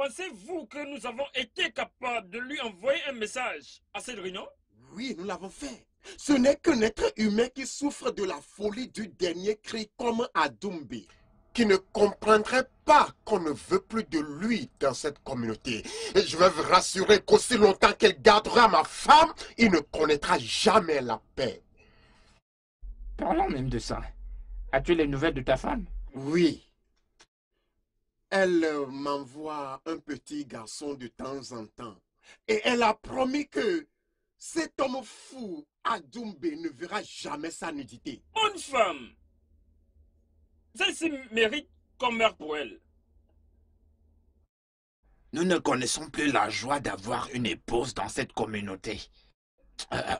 Pensez-vous que nous avons été capables de lui envoyer un message à cette réunion? Oui, nous l'avons fait. Ce n'est qu'un être humain qui souffre de la folie du dernier cri comme Adumbe, qui ne comprendrait pas qu'on ne veut plus de lui dans cette communauté. Et je vais vous rassurer qu'aussi longtemps qu'elle gardera ma femme, il ne connaîtra jamais la paix. Parlons même de ça. As-tu les nouvelles de ta femme? Oui. Elle m'envoie un petit garçon de temps en temps. Et elle a promis que cet homme fou, Adumbe, ne verra jamais sa nudité. Bonne femme! Celle-ci mérite qu'on meure pour elle. Nous ne connaissons plus la joie d'avoir une épouse dans cette communauté.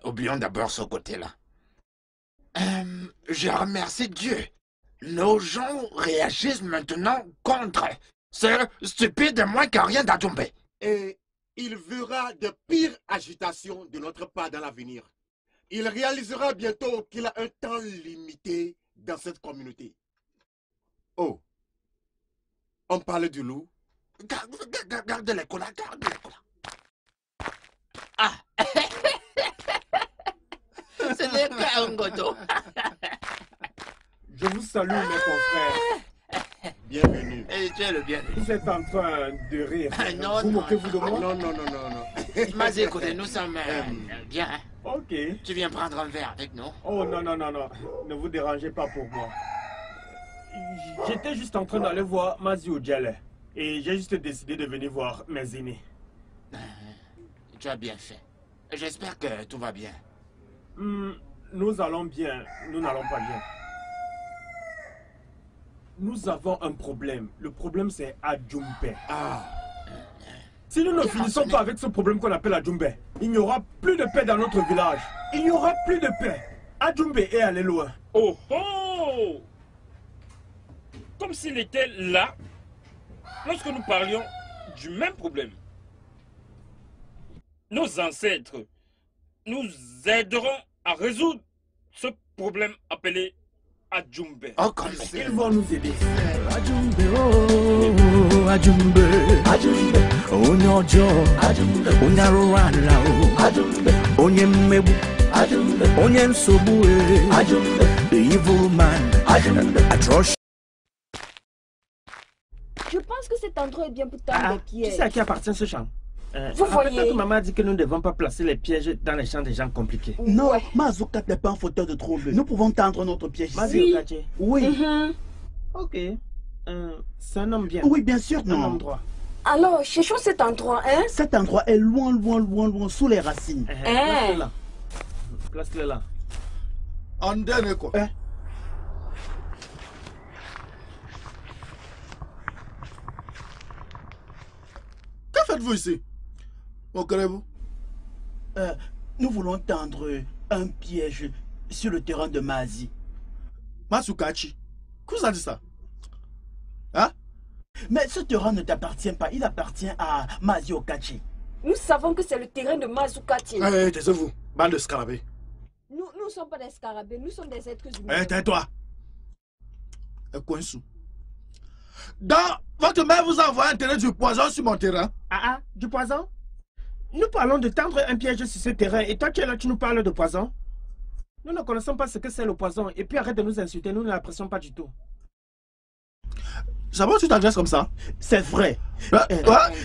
Oublions d'abord ce côté-là. Je remercie Dieu. Nos gens réagissent maintenant contre. C'est stupide et moins que rien d'Adumbe. Et il verra de pires agitations de notre part dans l'avenir. Il réalisera bientôt qu'il a un temps limité dans cette communauté. Oh, on parle du loup. Garde les colas, garde les colas. Ah, ce n'est qu'un godo. Je vous salue, mes confrères. Bienvenue. Et tu es le bienvenu. Vous êtes en train de rire. Non, vous moquez-vous de moi? Non, non, non, non, non. Mas écoutez, nous sommes bien. Hein? Ok. Tu viens prendre un verre avec nous? Oh non, non, non, non. Ne vous dérangez pas pour moi. J'étais juste en train d'aller voir Mazi Ojale. Et j'ai juste décidé de venir voir mes aînés. Tu as bien fait. J'espère que tout va bien. Nous allons bien. Nous n'allons pas bien. Nous avons un problème. Le problème, c'est Adumbe. Si nous ne finissons pas avec ce problème qu'on appelle Adumbe, il n'y aura plus de paix dans notre village. Il n'y aura plus de paix. Adumbe est allé loin. Oh oh! Comme s'il était là lorsque nous parlions du même problème. Nos ancêtres nous aideront à résoudre ce problème appelé Adumbe. Oh, comme ils vont nous aider. Adumbe, oh, Adumbe, Adumbe, Onyojo, Adumbe, Onyarurala, Adumbe, Onyemmebu, Adumbe, Onyensobu, Adumbe, the evil man, Adumbe, atrocious. Je pense que cet endroit est bien pour tendre des pièges. Qui c'est à qui appartient ce champ? Vous voyez. Peut-être que maman a dit que nous ne devons pas placer les pièges dans les champs des gens compliqués. Non, Mazuka n'est pas un fauteur de trouble. Nous pouvons tendre notre piège ici. Oui. Ok. C'est un homme bien. Oui, bien sûr, non. Un homme droit. Alors, cherchons cet endroit, hein? Cet endroit est loin, loin, loin, loin, sous les racines. Place-le là. Place-le là. En dernier quoi. Que faites-vous ici? Moquerez-vous? Nous voulons tendre un piège sur le terrain de Mazi. Masukachi, qui vous a dit ça? Hein? Mais ce terrain ne t'appartient pas, il appartient à Mazi Okachi. Nous savons que c'est le terrain de Mazukati. Taisez-vous, bande de scarabées. Nous ne sommes pas des scarabées, nous sommes des êtres humains. Tais-toi. Coinsou. Dans votre mère vous a envoyé un terrain du poison sur mon terrain. Du poison? Nous parlons de tendre un piège sur ce terrain et toi tu es là, tu nous parles de poison? Nous ne connaissons pas ce que c'est le poison et puis arrête de nous insulter, nous ne l'apprécions pas du tout. Ça va, tu t'adresses comme ça? C'est vrai.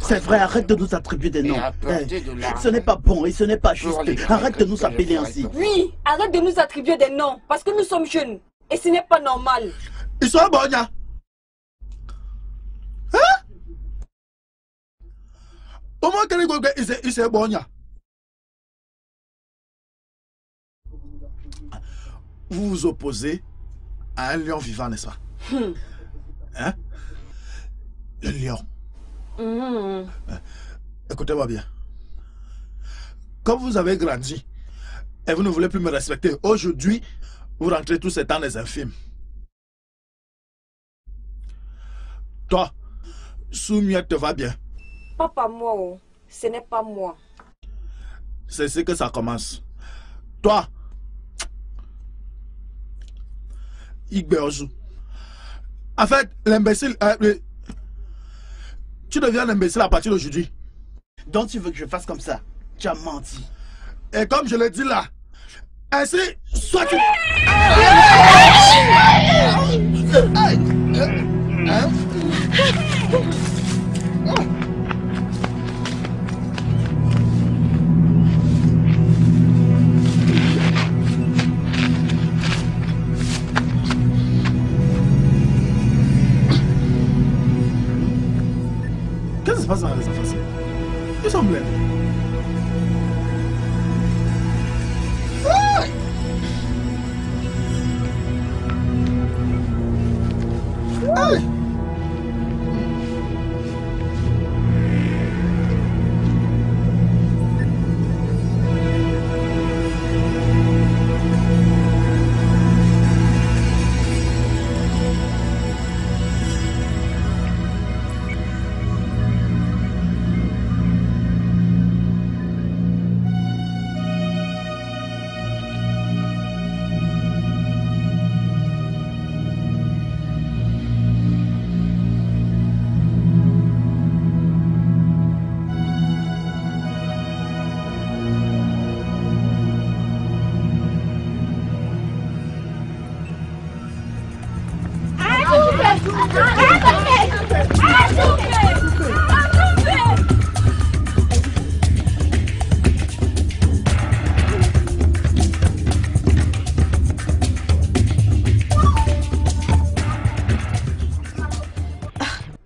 C'est vrai, arrête de nous attribuer des noms. Ce n'est pas bon et ce n'est pas juste. Arrête de nous appeler ainsi. Oui, arrête de nous attribuer des noms parce que nous sommes jeunes et ce n'est pas normal. Ils sont bons, hein? Comment il s'est bon? Vous vous opposez à un lion vivant, n'est-ce pas? Hein? Le lion. Écoutez-moi bien. Comme vous avez grandi et vous ne voulez plus me respecter, aujourd'hui, vous rentrez tous ces temps des infimes. Toi, Soumiette te va bien. Papa, moi, ce n'est pas moi. C'est ce que ça commence. Toi, Igbeozu. En fait, l'imbécile... Tu deviens un imbécile à partir d'aujourd'hui. Donc tu veux que je fasse comme ça? Tu as menti. Et comme je l'ai dit là, ainsi, soit tu... Qu'est-ce qui se passe dans les enfants? Ils sont blêmes.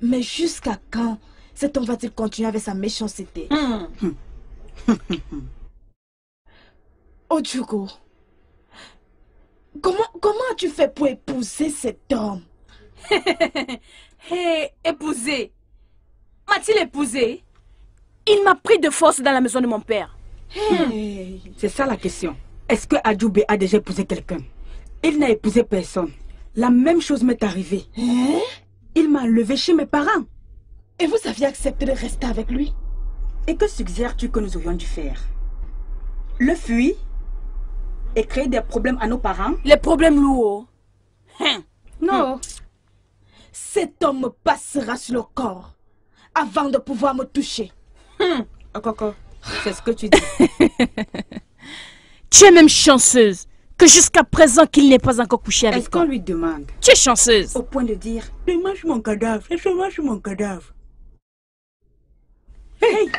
Mais jusqu'à quand cet homme va-t-il continuer avec sa méchanceté? Ojugo, comment as-tu fait pour épouser cet homme? Hé, épouser? M'a-t-il épousé? Il m'a pris de force dans la maison de mon père. Hey. C'est ça la question. Est-ce que Adjoube a déjà épousé quelqu'un? Il n'a épousé personne. La même chose m'est arrivée. Il m'a enlevé chez mes parents. Et vous aviez accepté de rester avec lui? Et que suggères-tu que nous aurions dû faire? Le fuir? Et créer des problèmes à nos parents? Les problèmes lourds. Non. Cet homme me passera sur le corps avant de pouvoir me toucher. Coco, c'est ce que tu dis. Tu es même chanceuse que jusqu'à présent qu'il n'ait pas encore couché avec toi. Est-ce qu'on lui demande? Tu es chanceuse. Au point de dire, je mange mon cadavre, je mange mon cadavre. Hey!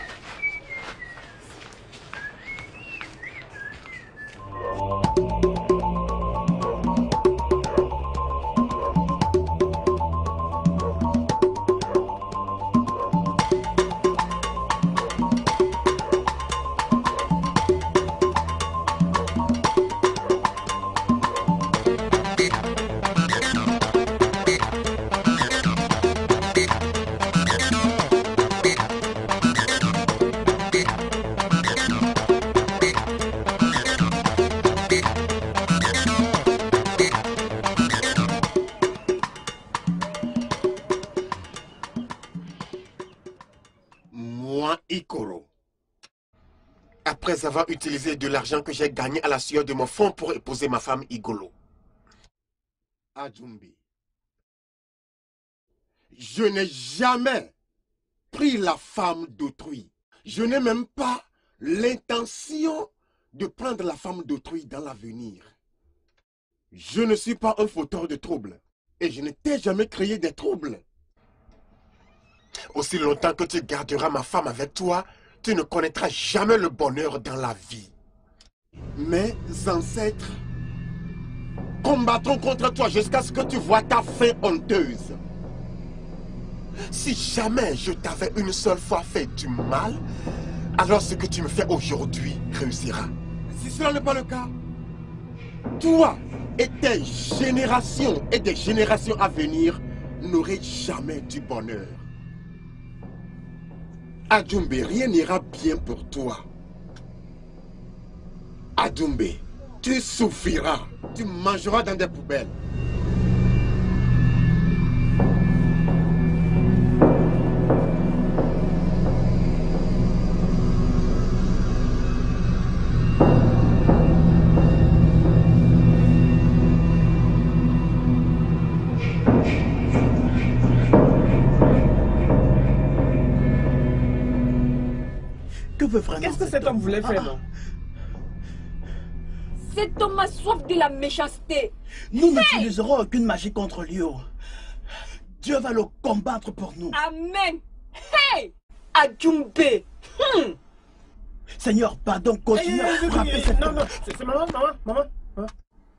Après avoir utilisé de l'argent que j'ai gagné à la sueur de mon front pour épouser ma femme Igolo. Adjoumbe, je n'ai jamais pris la femme d'autrui. Je n'ai même pas l'intention de prendre la femme d'autrui dans l'avenir. Je ne suis pas un fauteur de troubles et je ne t'ai jamais créé des troubles. Aussi longtemps que tu garderas ma femme avec toi, tu ne connaîtras jamais le bonheur dans la vie. Mes ancêtres combattront contre toi jusqu'à ce que tu vois ta fin honteuse. Si jamais je t'avais une seule fois fait du mal, alors ce que tu me fais aujourd'hui réussira. Si cela n'est pas le cas, toi et tes générations et des générations à venir n'aurez jamais du bonheur. Adjoumbe, rien n'ira bien pour toi. Adjoumbe, tu souffriras, tu mangeras dans des poubelles. veut vraiment. Qu'est-ce que cet homme voulait faire, non? Cet homme a soif de la méchanceté. Nous n'utiliserons aucune magie contre lui. Dieu va le combattre pour nous. Amen. Hey! Adjumbe. Seigneur, pardon, continue à frapper cette homme. Non, c'est maman.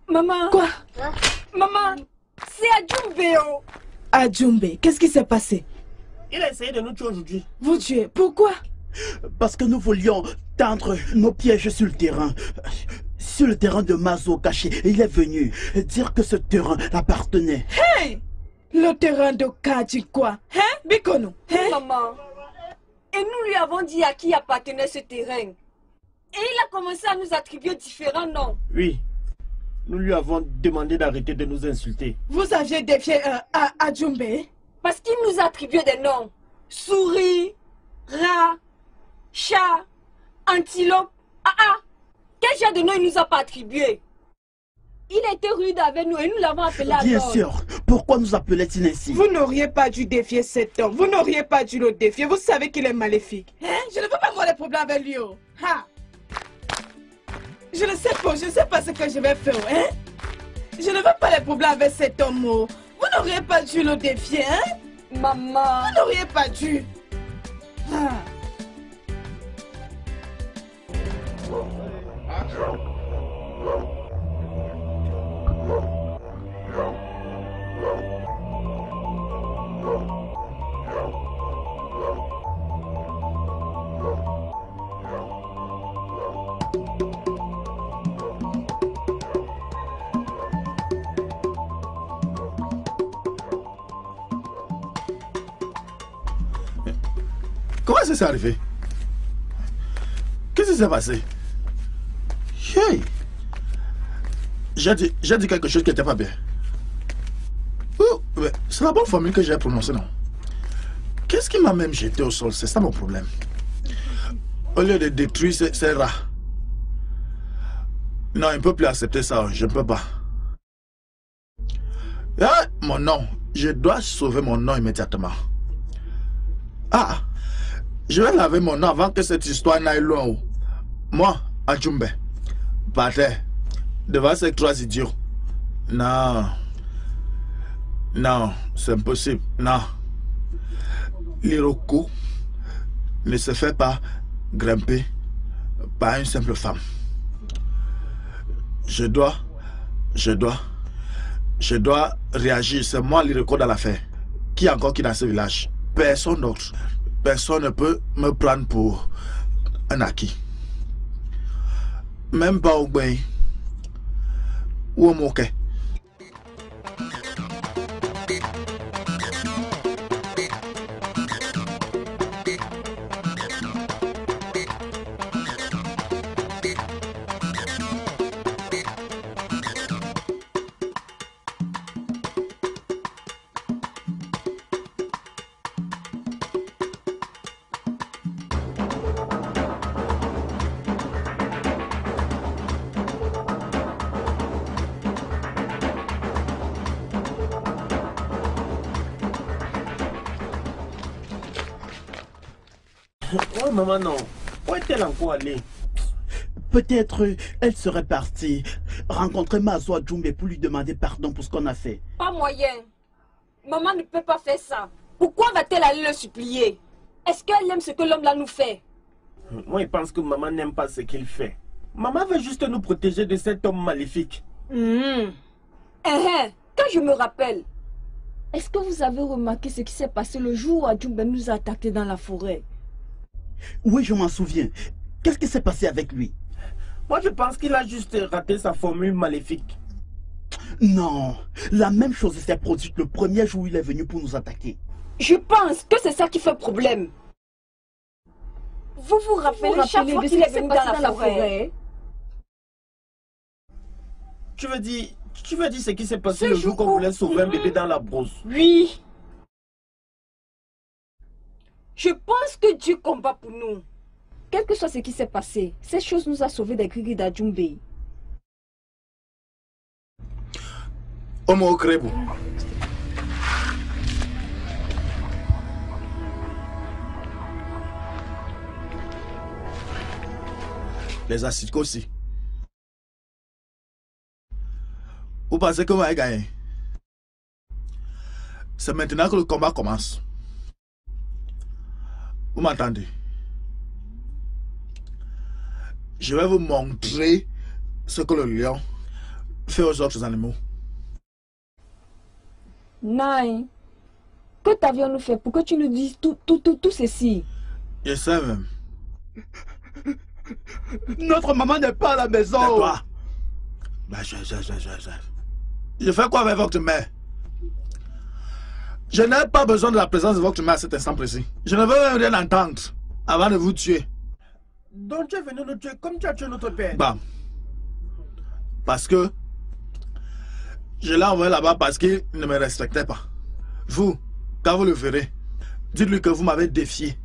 Maman. Quoi? Maman, c'est Adjumbe. Adjumbe, qu'est-ce qui s'est passé? Il a essayé de nous tuer aujourd'hui. Vous tuer? Pourquoi? Parce que nous voulions tendre nos pièges sur le terrain. Sur le terrain de Mazo caché. Et il est venu dire que ce terrain l'appartenait. Hey! Le terrain de Kaji quoi? Hein? Bikono? Hein? Maman. Et nous lui avons dit à qui appartenait ce terrain. Et il a commencé à nous attribuer différents noms. Oui. Nous lui avons demandé d'arrêter de nous insulter. Vous aviez défié Adjumbe? Parce qu'il nous attribuait des noms. Souris, rat, chat, antilope. Quel genre de nom il nous a pas attribué? Il était rude avec nous et nous l'avons appelé à Bien sûr. Pourquoi nous appelait-il ainsi? Vous n'auriez pas dû défier cet homme. Vous n'auriez pas dû le défier. Vous savez qu'il est maléfique. Hein? Je ne veux pas avoir des problèmes avec lui. Ha! Je ne sais pas. Je ne sais pas ce que je vais faire. Hein? Je ne veux pas les problèmes avec cet homme. Vous n'auriez pas dû le défier. Hein? Maman. Vous n'auriez pas dû. Ha! Comment ça s'est arrivé? Qu'est-ce qui s'est passé? Hey. J'ai dit quelque chose qui n'était pas bien. Oh, c'est la bonne formule que j'ai prononcée, non? Qu'est-ce qui m'a même jeté au sol? C'est ça mon problème. Au lieu de détruire ces rats. Non, il ne peut plus accepter ça. Je ne peux pas. Ah, mon nom. Je dois sauver mon nom immédiatement. Ah, je vais laver mon nom avant que cette histoire n'aille loin. Moi, Adjumbe, partais devant ces trois idiots. Non. Non, c'est impossible. Non. L'Iroko ne se fait pas grimper par une simple femme. Je dois réagir. C'est moi l'Iroko dans l'affaire. Qui encore qui dans ce village? Personne d'autre. Personne ne peut me prendre pour un acquis. Même pas au bain ou au moquet. Oh maman, non. Où est-elle encore allée? Peut-être elle serait partie rencontrer Mazo Adjumbe pour lui demander pardon pour ce qu'on a fait. Pas moyen. Maman ne peut pas faire ça. Pourquoi va-t-elle aller le supplier? Est-ce qu'elle aime ce que l'homme là nous fait? Moi, je pense que maman n'aime pas ce qu'il fait. Maman veut juste nous protéger de cet homme maléfique. Quand je me rappelle, est-ce que vous avez remarqué ce qui s'est passé le jour où Adjumbe nous a attaqués dans la forêt? Oui, je m'en souviens. Qu'est-ce qui s'est passé avec lui? Moi, je pense qu'il a juste raté sa formule maléfique. Non, la même chose s'est produite le premier jour où il est venu pour nous attaquer. Je pense que c'est ça qui fait problème. Vous vous rappelez chaque fois qu'il est venu dans la forêt? Tu veux dire ce qui s'est passé le jour qu'on voulait sauver un bébé dans la brousse? Oui. Je pense que Dieu combat pour nous. Quel que soit ce qui s'est passé, cette chose nous a sauvés des gris d'Adjumbe. Homo Krebu. les asticots aussi. Vous pensez que vous allez gagner? C'est maintenant que le combat commence. Vous m'entendez? Je vais vous montrer ce que le lion fait aux autres animaux. Naï, que t'avions-nous fait pour que tu nous dises tout ceci? Je sais même. Notre maman n'est pas à la maison. C'est toi. Ben, je fais quoi avec votre mère? Je n'ai pas besoin de la présence de votre mère à cet instant précis. Je ne veux même rien entendre avant de vous tuer. Donc tu es venu nous tuer comme tu as tué notre père. Bam. Parce que je l'ai envoyé là-bas parce qu'il ne me respectait pas. Vous, quand vous le verrez, dites-lui que vous m'avez défié.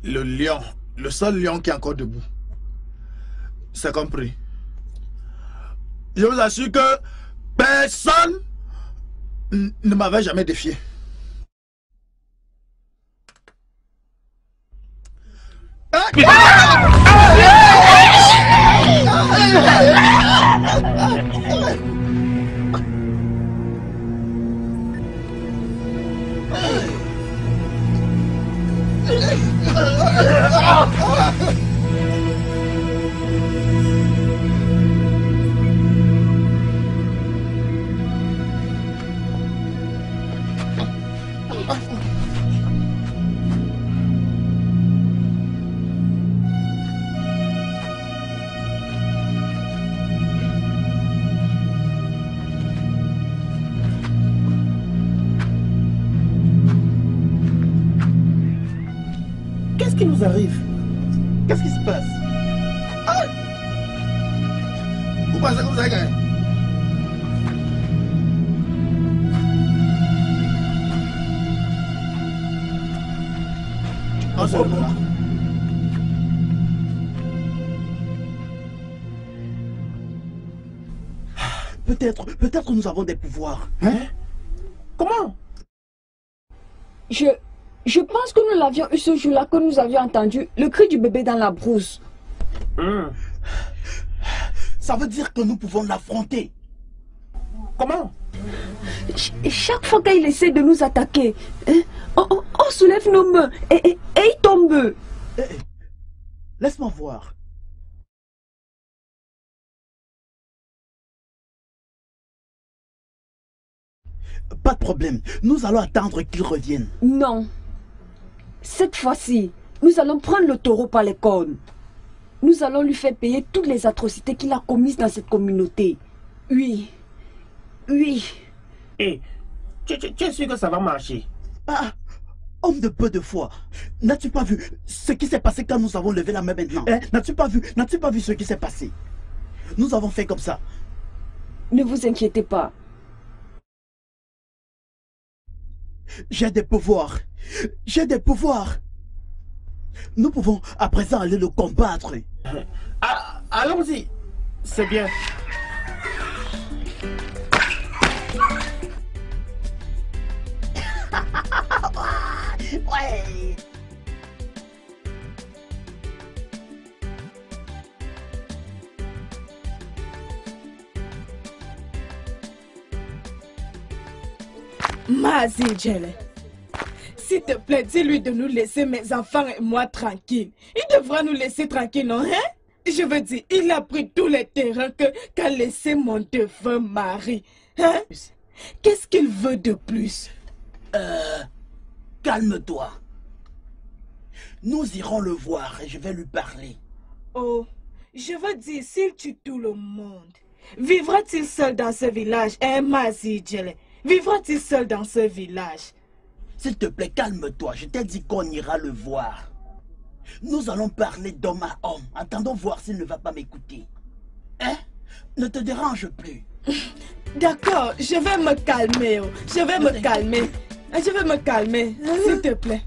Le lion, le seul lion qui est encore debout. C'est compris. Je vous assure que personne ne m'avait jamais défié. Qu'est-ce qui nous arrive? Qu'est-ce qui se passe? Vous pensez que vous avez gagné? On se revoit. Peut-être nous avons des pouvoirs. Hein? Comment? Je pense que nous l'avions eu ce jour-là, que nous avions entendu le cri du bébé dans la brousse. Ça veut dire que nous pouvons l'affronter. Comment? Chaque fois qu'il essaie de nous attaquer, on soulève nos mains et il tombe. Laisse-moi voir. Pas de problème. Nous allons attendre qu'il revienne. Non. Cette fois-ci, nous allons prendre le taureau par les cornes. Nous allons lui faire payer toutes les atrocités qu'il a commises dans cette communauté. Oui. Oui. Et tu es sûr que ça va marcher? Ah, homme de peu de foi. N'as-tu pas vu ce qui s'est passé quand nous avons levé la main maintenant? N'as-tu pas vu ce qui s'est passé? Nous avons fait comme ça. Ne vous inquiétez pas. J'ai des pouvoirs. J'ai des pouvoirs. Nous pouvons à présent aller le combattre. Allons-y. C'est bien. Ouais. Mazidjele, s'il te plaît, dis-lui de nous laisser, mes enfants et moi, tranquilles. Il devra nous laisser tranquilles, non, hein? Je veux dire, il a pris tous les terrains qu'a laissé mon défunt mari. Hein? Qu'est-ce qu'il veut de plus? Calme-toi. Nous irons le voir et je vais lui parler. Oh, je veux dire, s'il tue tout le monde, vivra-t-il seul dans ce village, hein, Mazidjele? Vivra-t-il seul dans ce village? S'il te plaît, calme-toi. Je t'ai dit qu'on ira le voir. Nous allons parler d'homme à homme. Attendons voir s'il ne va pas m'écouter. Hein? Ne te dérange plus. D'accord, je vais me calmer. Oh. Je vais me calmer. Je vais me calmer, s'il te plaît.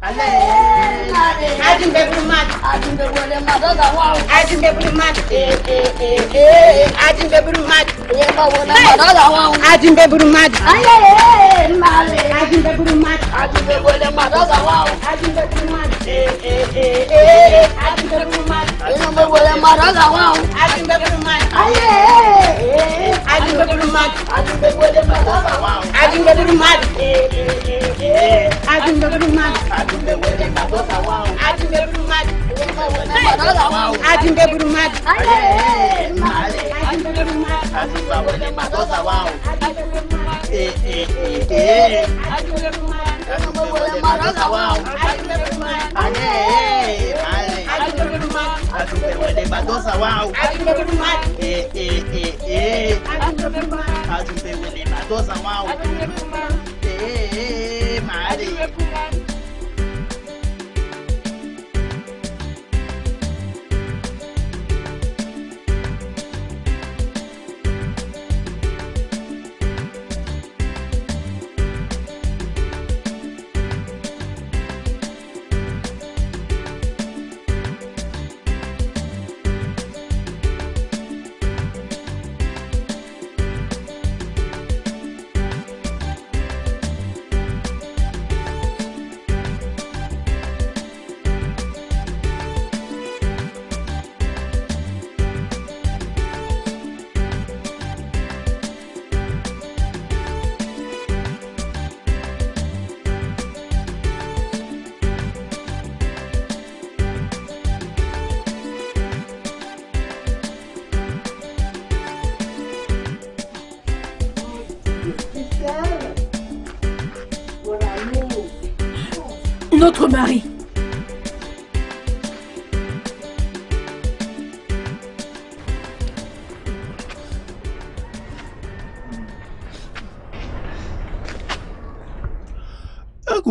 Notre mari.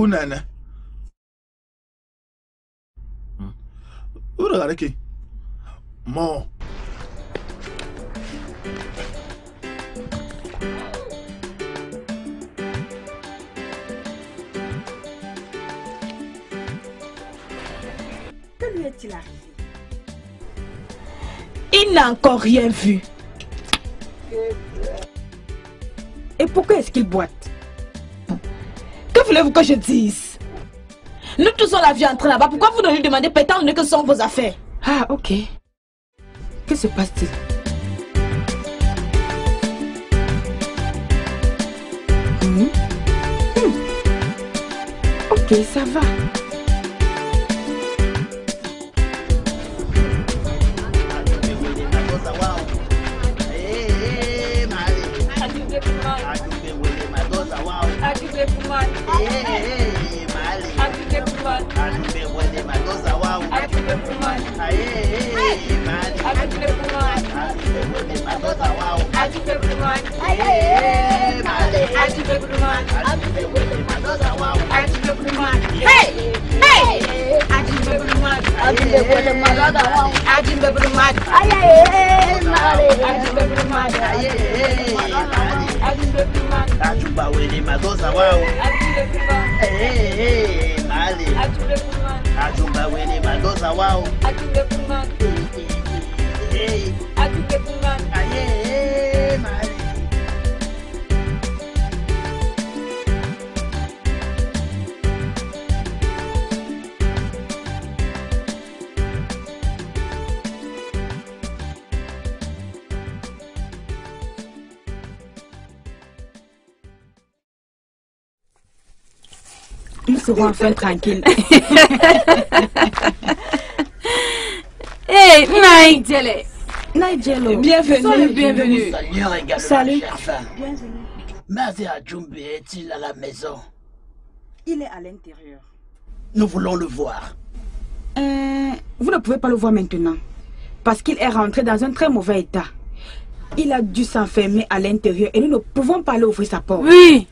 Nana. Regardez qui? Mort. Que lui est-il arrivé? Il n'a encore rien vu. Et pourquoi est-ce qu'il boite? Que voulez-vous que je dise? Nous tous on l'a vu entrer là-bas. Pourquoi vous ne lui demandez pas étant donné que ce sont vos affaires? Ah, ok. Que se passe-t-il? Ok, ça va. Nous serons enfin tranquilles. Hey, Nigel. Nigel. Bienvenue. Soyez bienvenue. Salut. Bienvenue. Mazi Adjumbe est-il à la maison? Il est à l'intérieur. Nous voulons le voir. Vous ne pouvez pas le voir maintenant. Parce qu'il est rentré dans un très mauvais état. Il a dû s'enfermer à l'intérieur et nous ne pouvons pas lui ouvrir sa porte. Oui.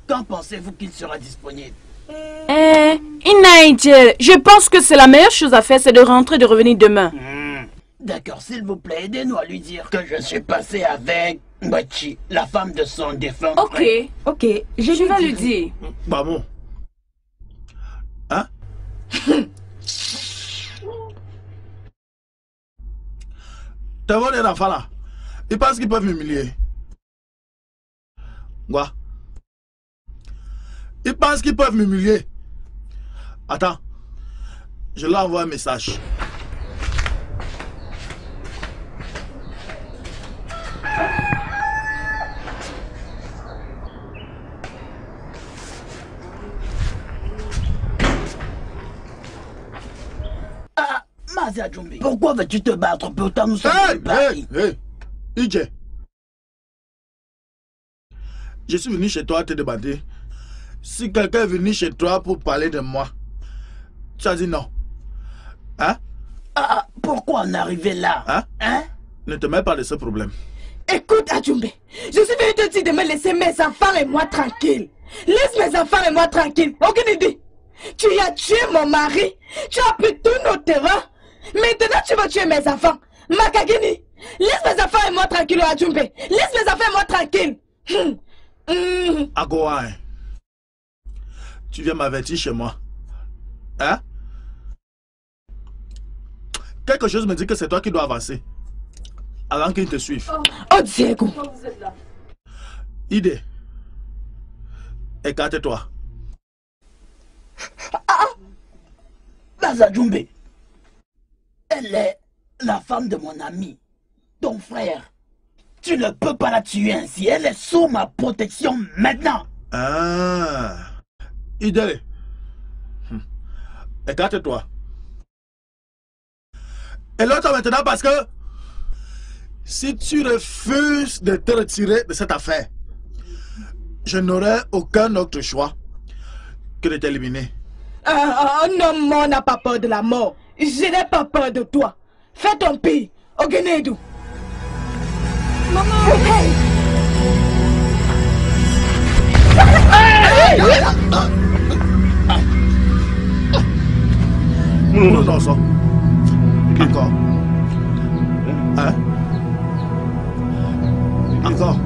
Quand pensez-vous qu'il sera disponible? Nigel, je pense que c'est la meilleure chose à faire, c'est de rentrer et de revenir demain. D'accord, s'il vous plaît, aidez-nous à lui dire que je suis passé avec Mbachi, la femme de son défunt. Ok, ok, je vais lui dire. Bah bon. Hein? T'as vu les enfants là? Ils pensent qu'ils peuvent m'humilier. Quoi? Ils pensent qu'ils peuvent m'humilier. Attends. Je leur envoie un message. Vas-y, Adjumbe. Pourquoi veux-tu te battre? Pourtant, nous sommes dans Paris. Idje. Je suis venu chez toi te demander si quelqu'un est venu chez toi pour parler de moi. Tu as dit non. Hein? Pourquoi en arriver là? Hein? Ne te mets pas de ce problème. Écoute, Adjumbe, je suis venu te dire de me laisser mes enfants et moi tranquille. Laisse mes enfants et moi tranquille. Aucune idée. Tu as tué mon mari. Tu as pris tous nos terrains. Maintenant, tu vas tuer mes enfants. Makagini, laisse mes enfants et moi tranquille, Adjumbe. Laisse mes enfants et moi tranquille. Agoa, tu viens m'avertir chez moi. Hein? Quelque chose me dit que c'est toi qui dois avancer. Avant qu'ils te suivent. Oh Diego. Idée. Écarte-toi. Adjumbe. Elle est la femme de mon ami, ton frère. Tu ne peux pas la tuer ainsi. Elle est sous ma protection maintenant. Idée. Écarte-toi. Et l'autre maintenant parce que si tu refuses de te retirer de cette affaire, je n'aurai aucun autre choix que de t'éliminer. Un homme n'a pas peur de la mort. Je n'ai pas peur de toi. Fais ton pire. Ogenedu. Maman. Non, ça. Encore. Hein? Encore.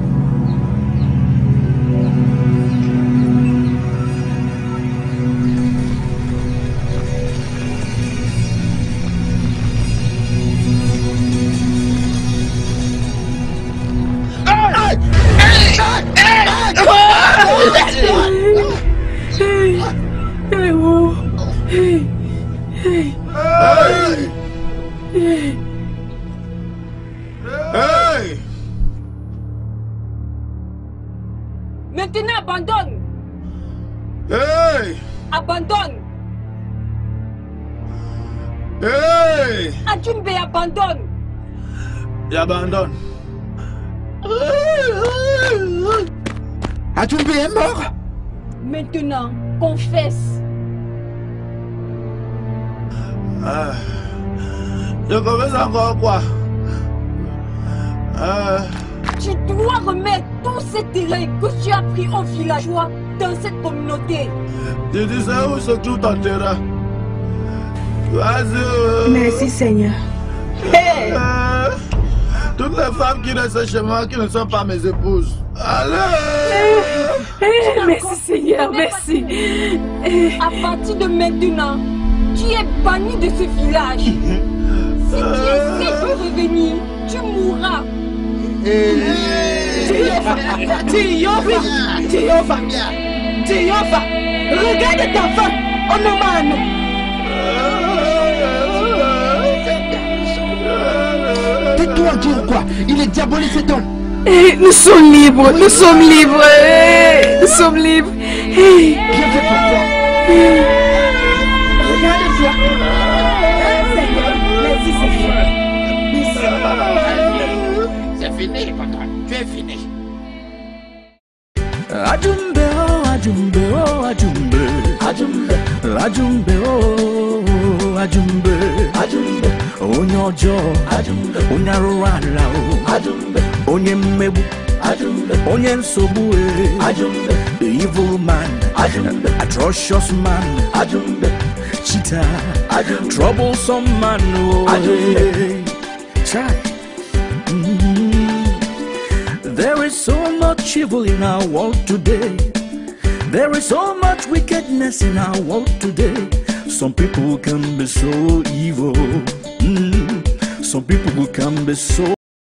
Maintenant, abandonne. Hey! Abandonne. Hey! Adjumbe, abandonne. J'abandonne. Adjumbe est mort. Maintenant, confesse. Je confesse encore quoi? Tu dois remettre tous ces terrains que tu as pris aux villageois dans cette communauté. Tu dis ça où se trouve ton terrain? Vas-y. Merci Seigneur. Hey! Toutes les femmes qui restent chez moi, qui ne sont pas mes épouses. Allez! Merci Seigneur, merci. À partir de maintenant, tu es banni de ce village. Si tu essaies de revenir, tu mourras. Jéhovah, regarde ta femme, Onomano. Tais-toi, Dieu, quoi? Il est diabolique, cet homme. Nous sommes libres, nous sommes libres. Nous sommes libres. Bien fait, papa. Regarde-toi. Seigneur, merci Seigneur. C'est fini, papa. Tu es fini. Adjumbe, oh, Adjumbe, oh, Adjumbe. Adjumbe, Adjumbe, oh, Adjumbe. Adjumbe, Onyojo. Adjumbe, Onyarwala, oh. Adjumbe, Onyemmebu. Adjumbe, Onyensobu. Adjumbe, the evil man. Adjumbe, atrocious man. Adjumbe, cheater. Adjumbe, troublesome man. Oh, Adjumbe, try. There is so much evil in our world today. There is so much wickedness in our world today. Some people can be so evil. Some people can be so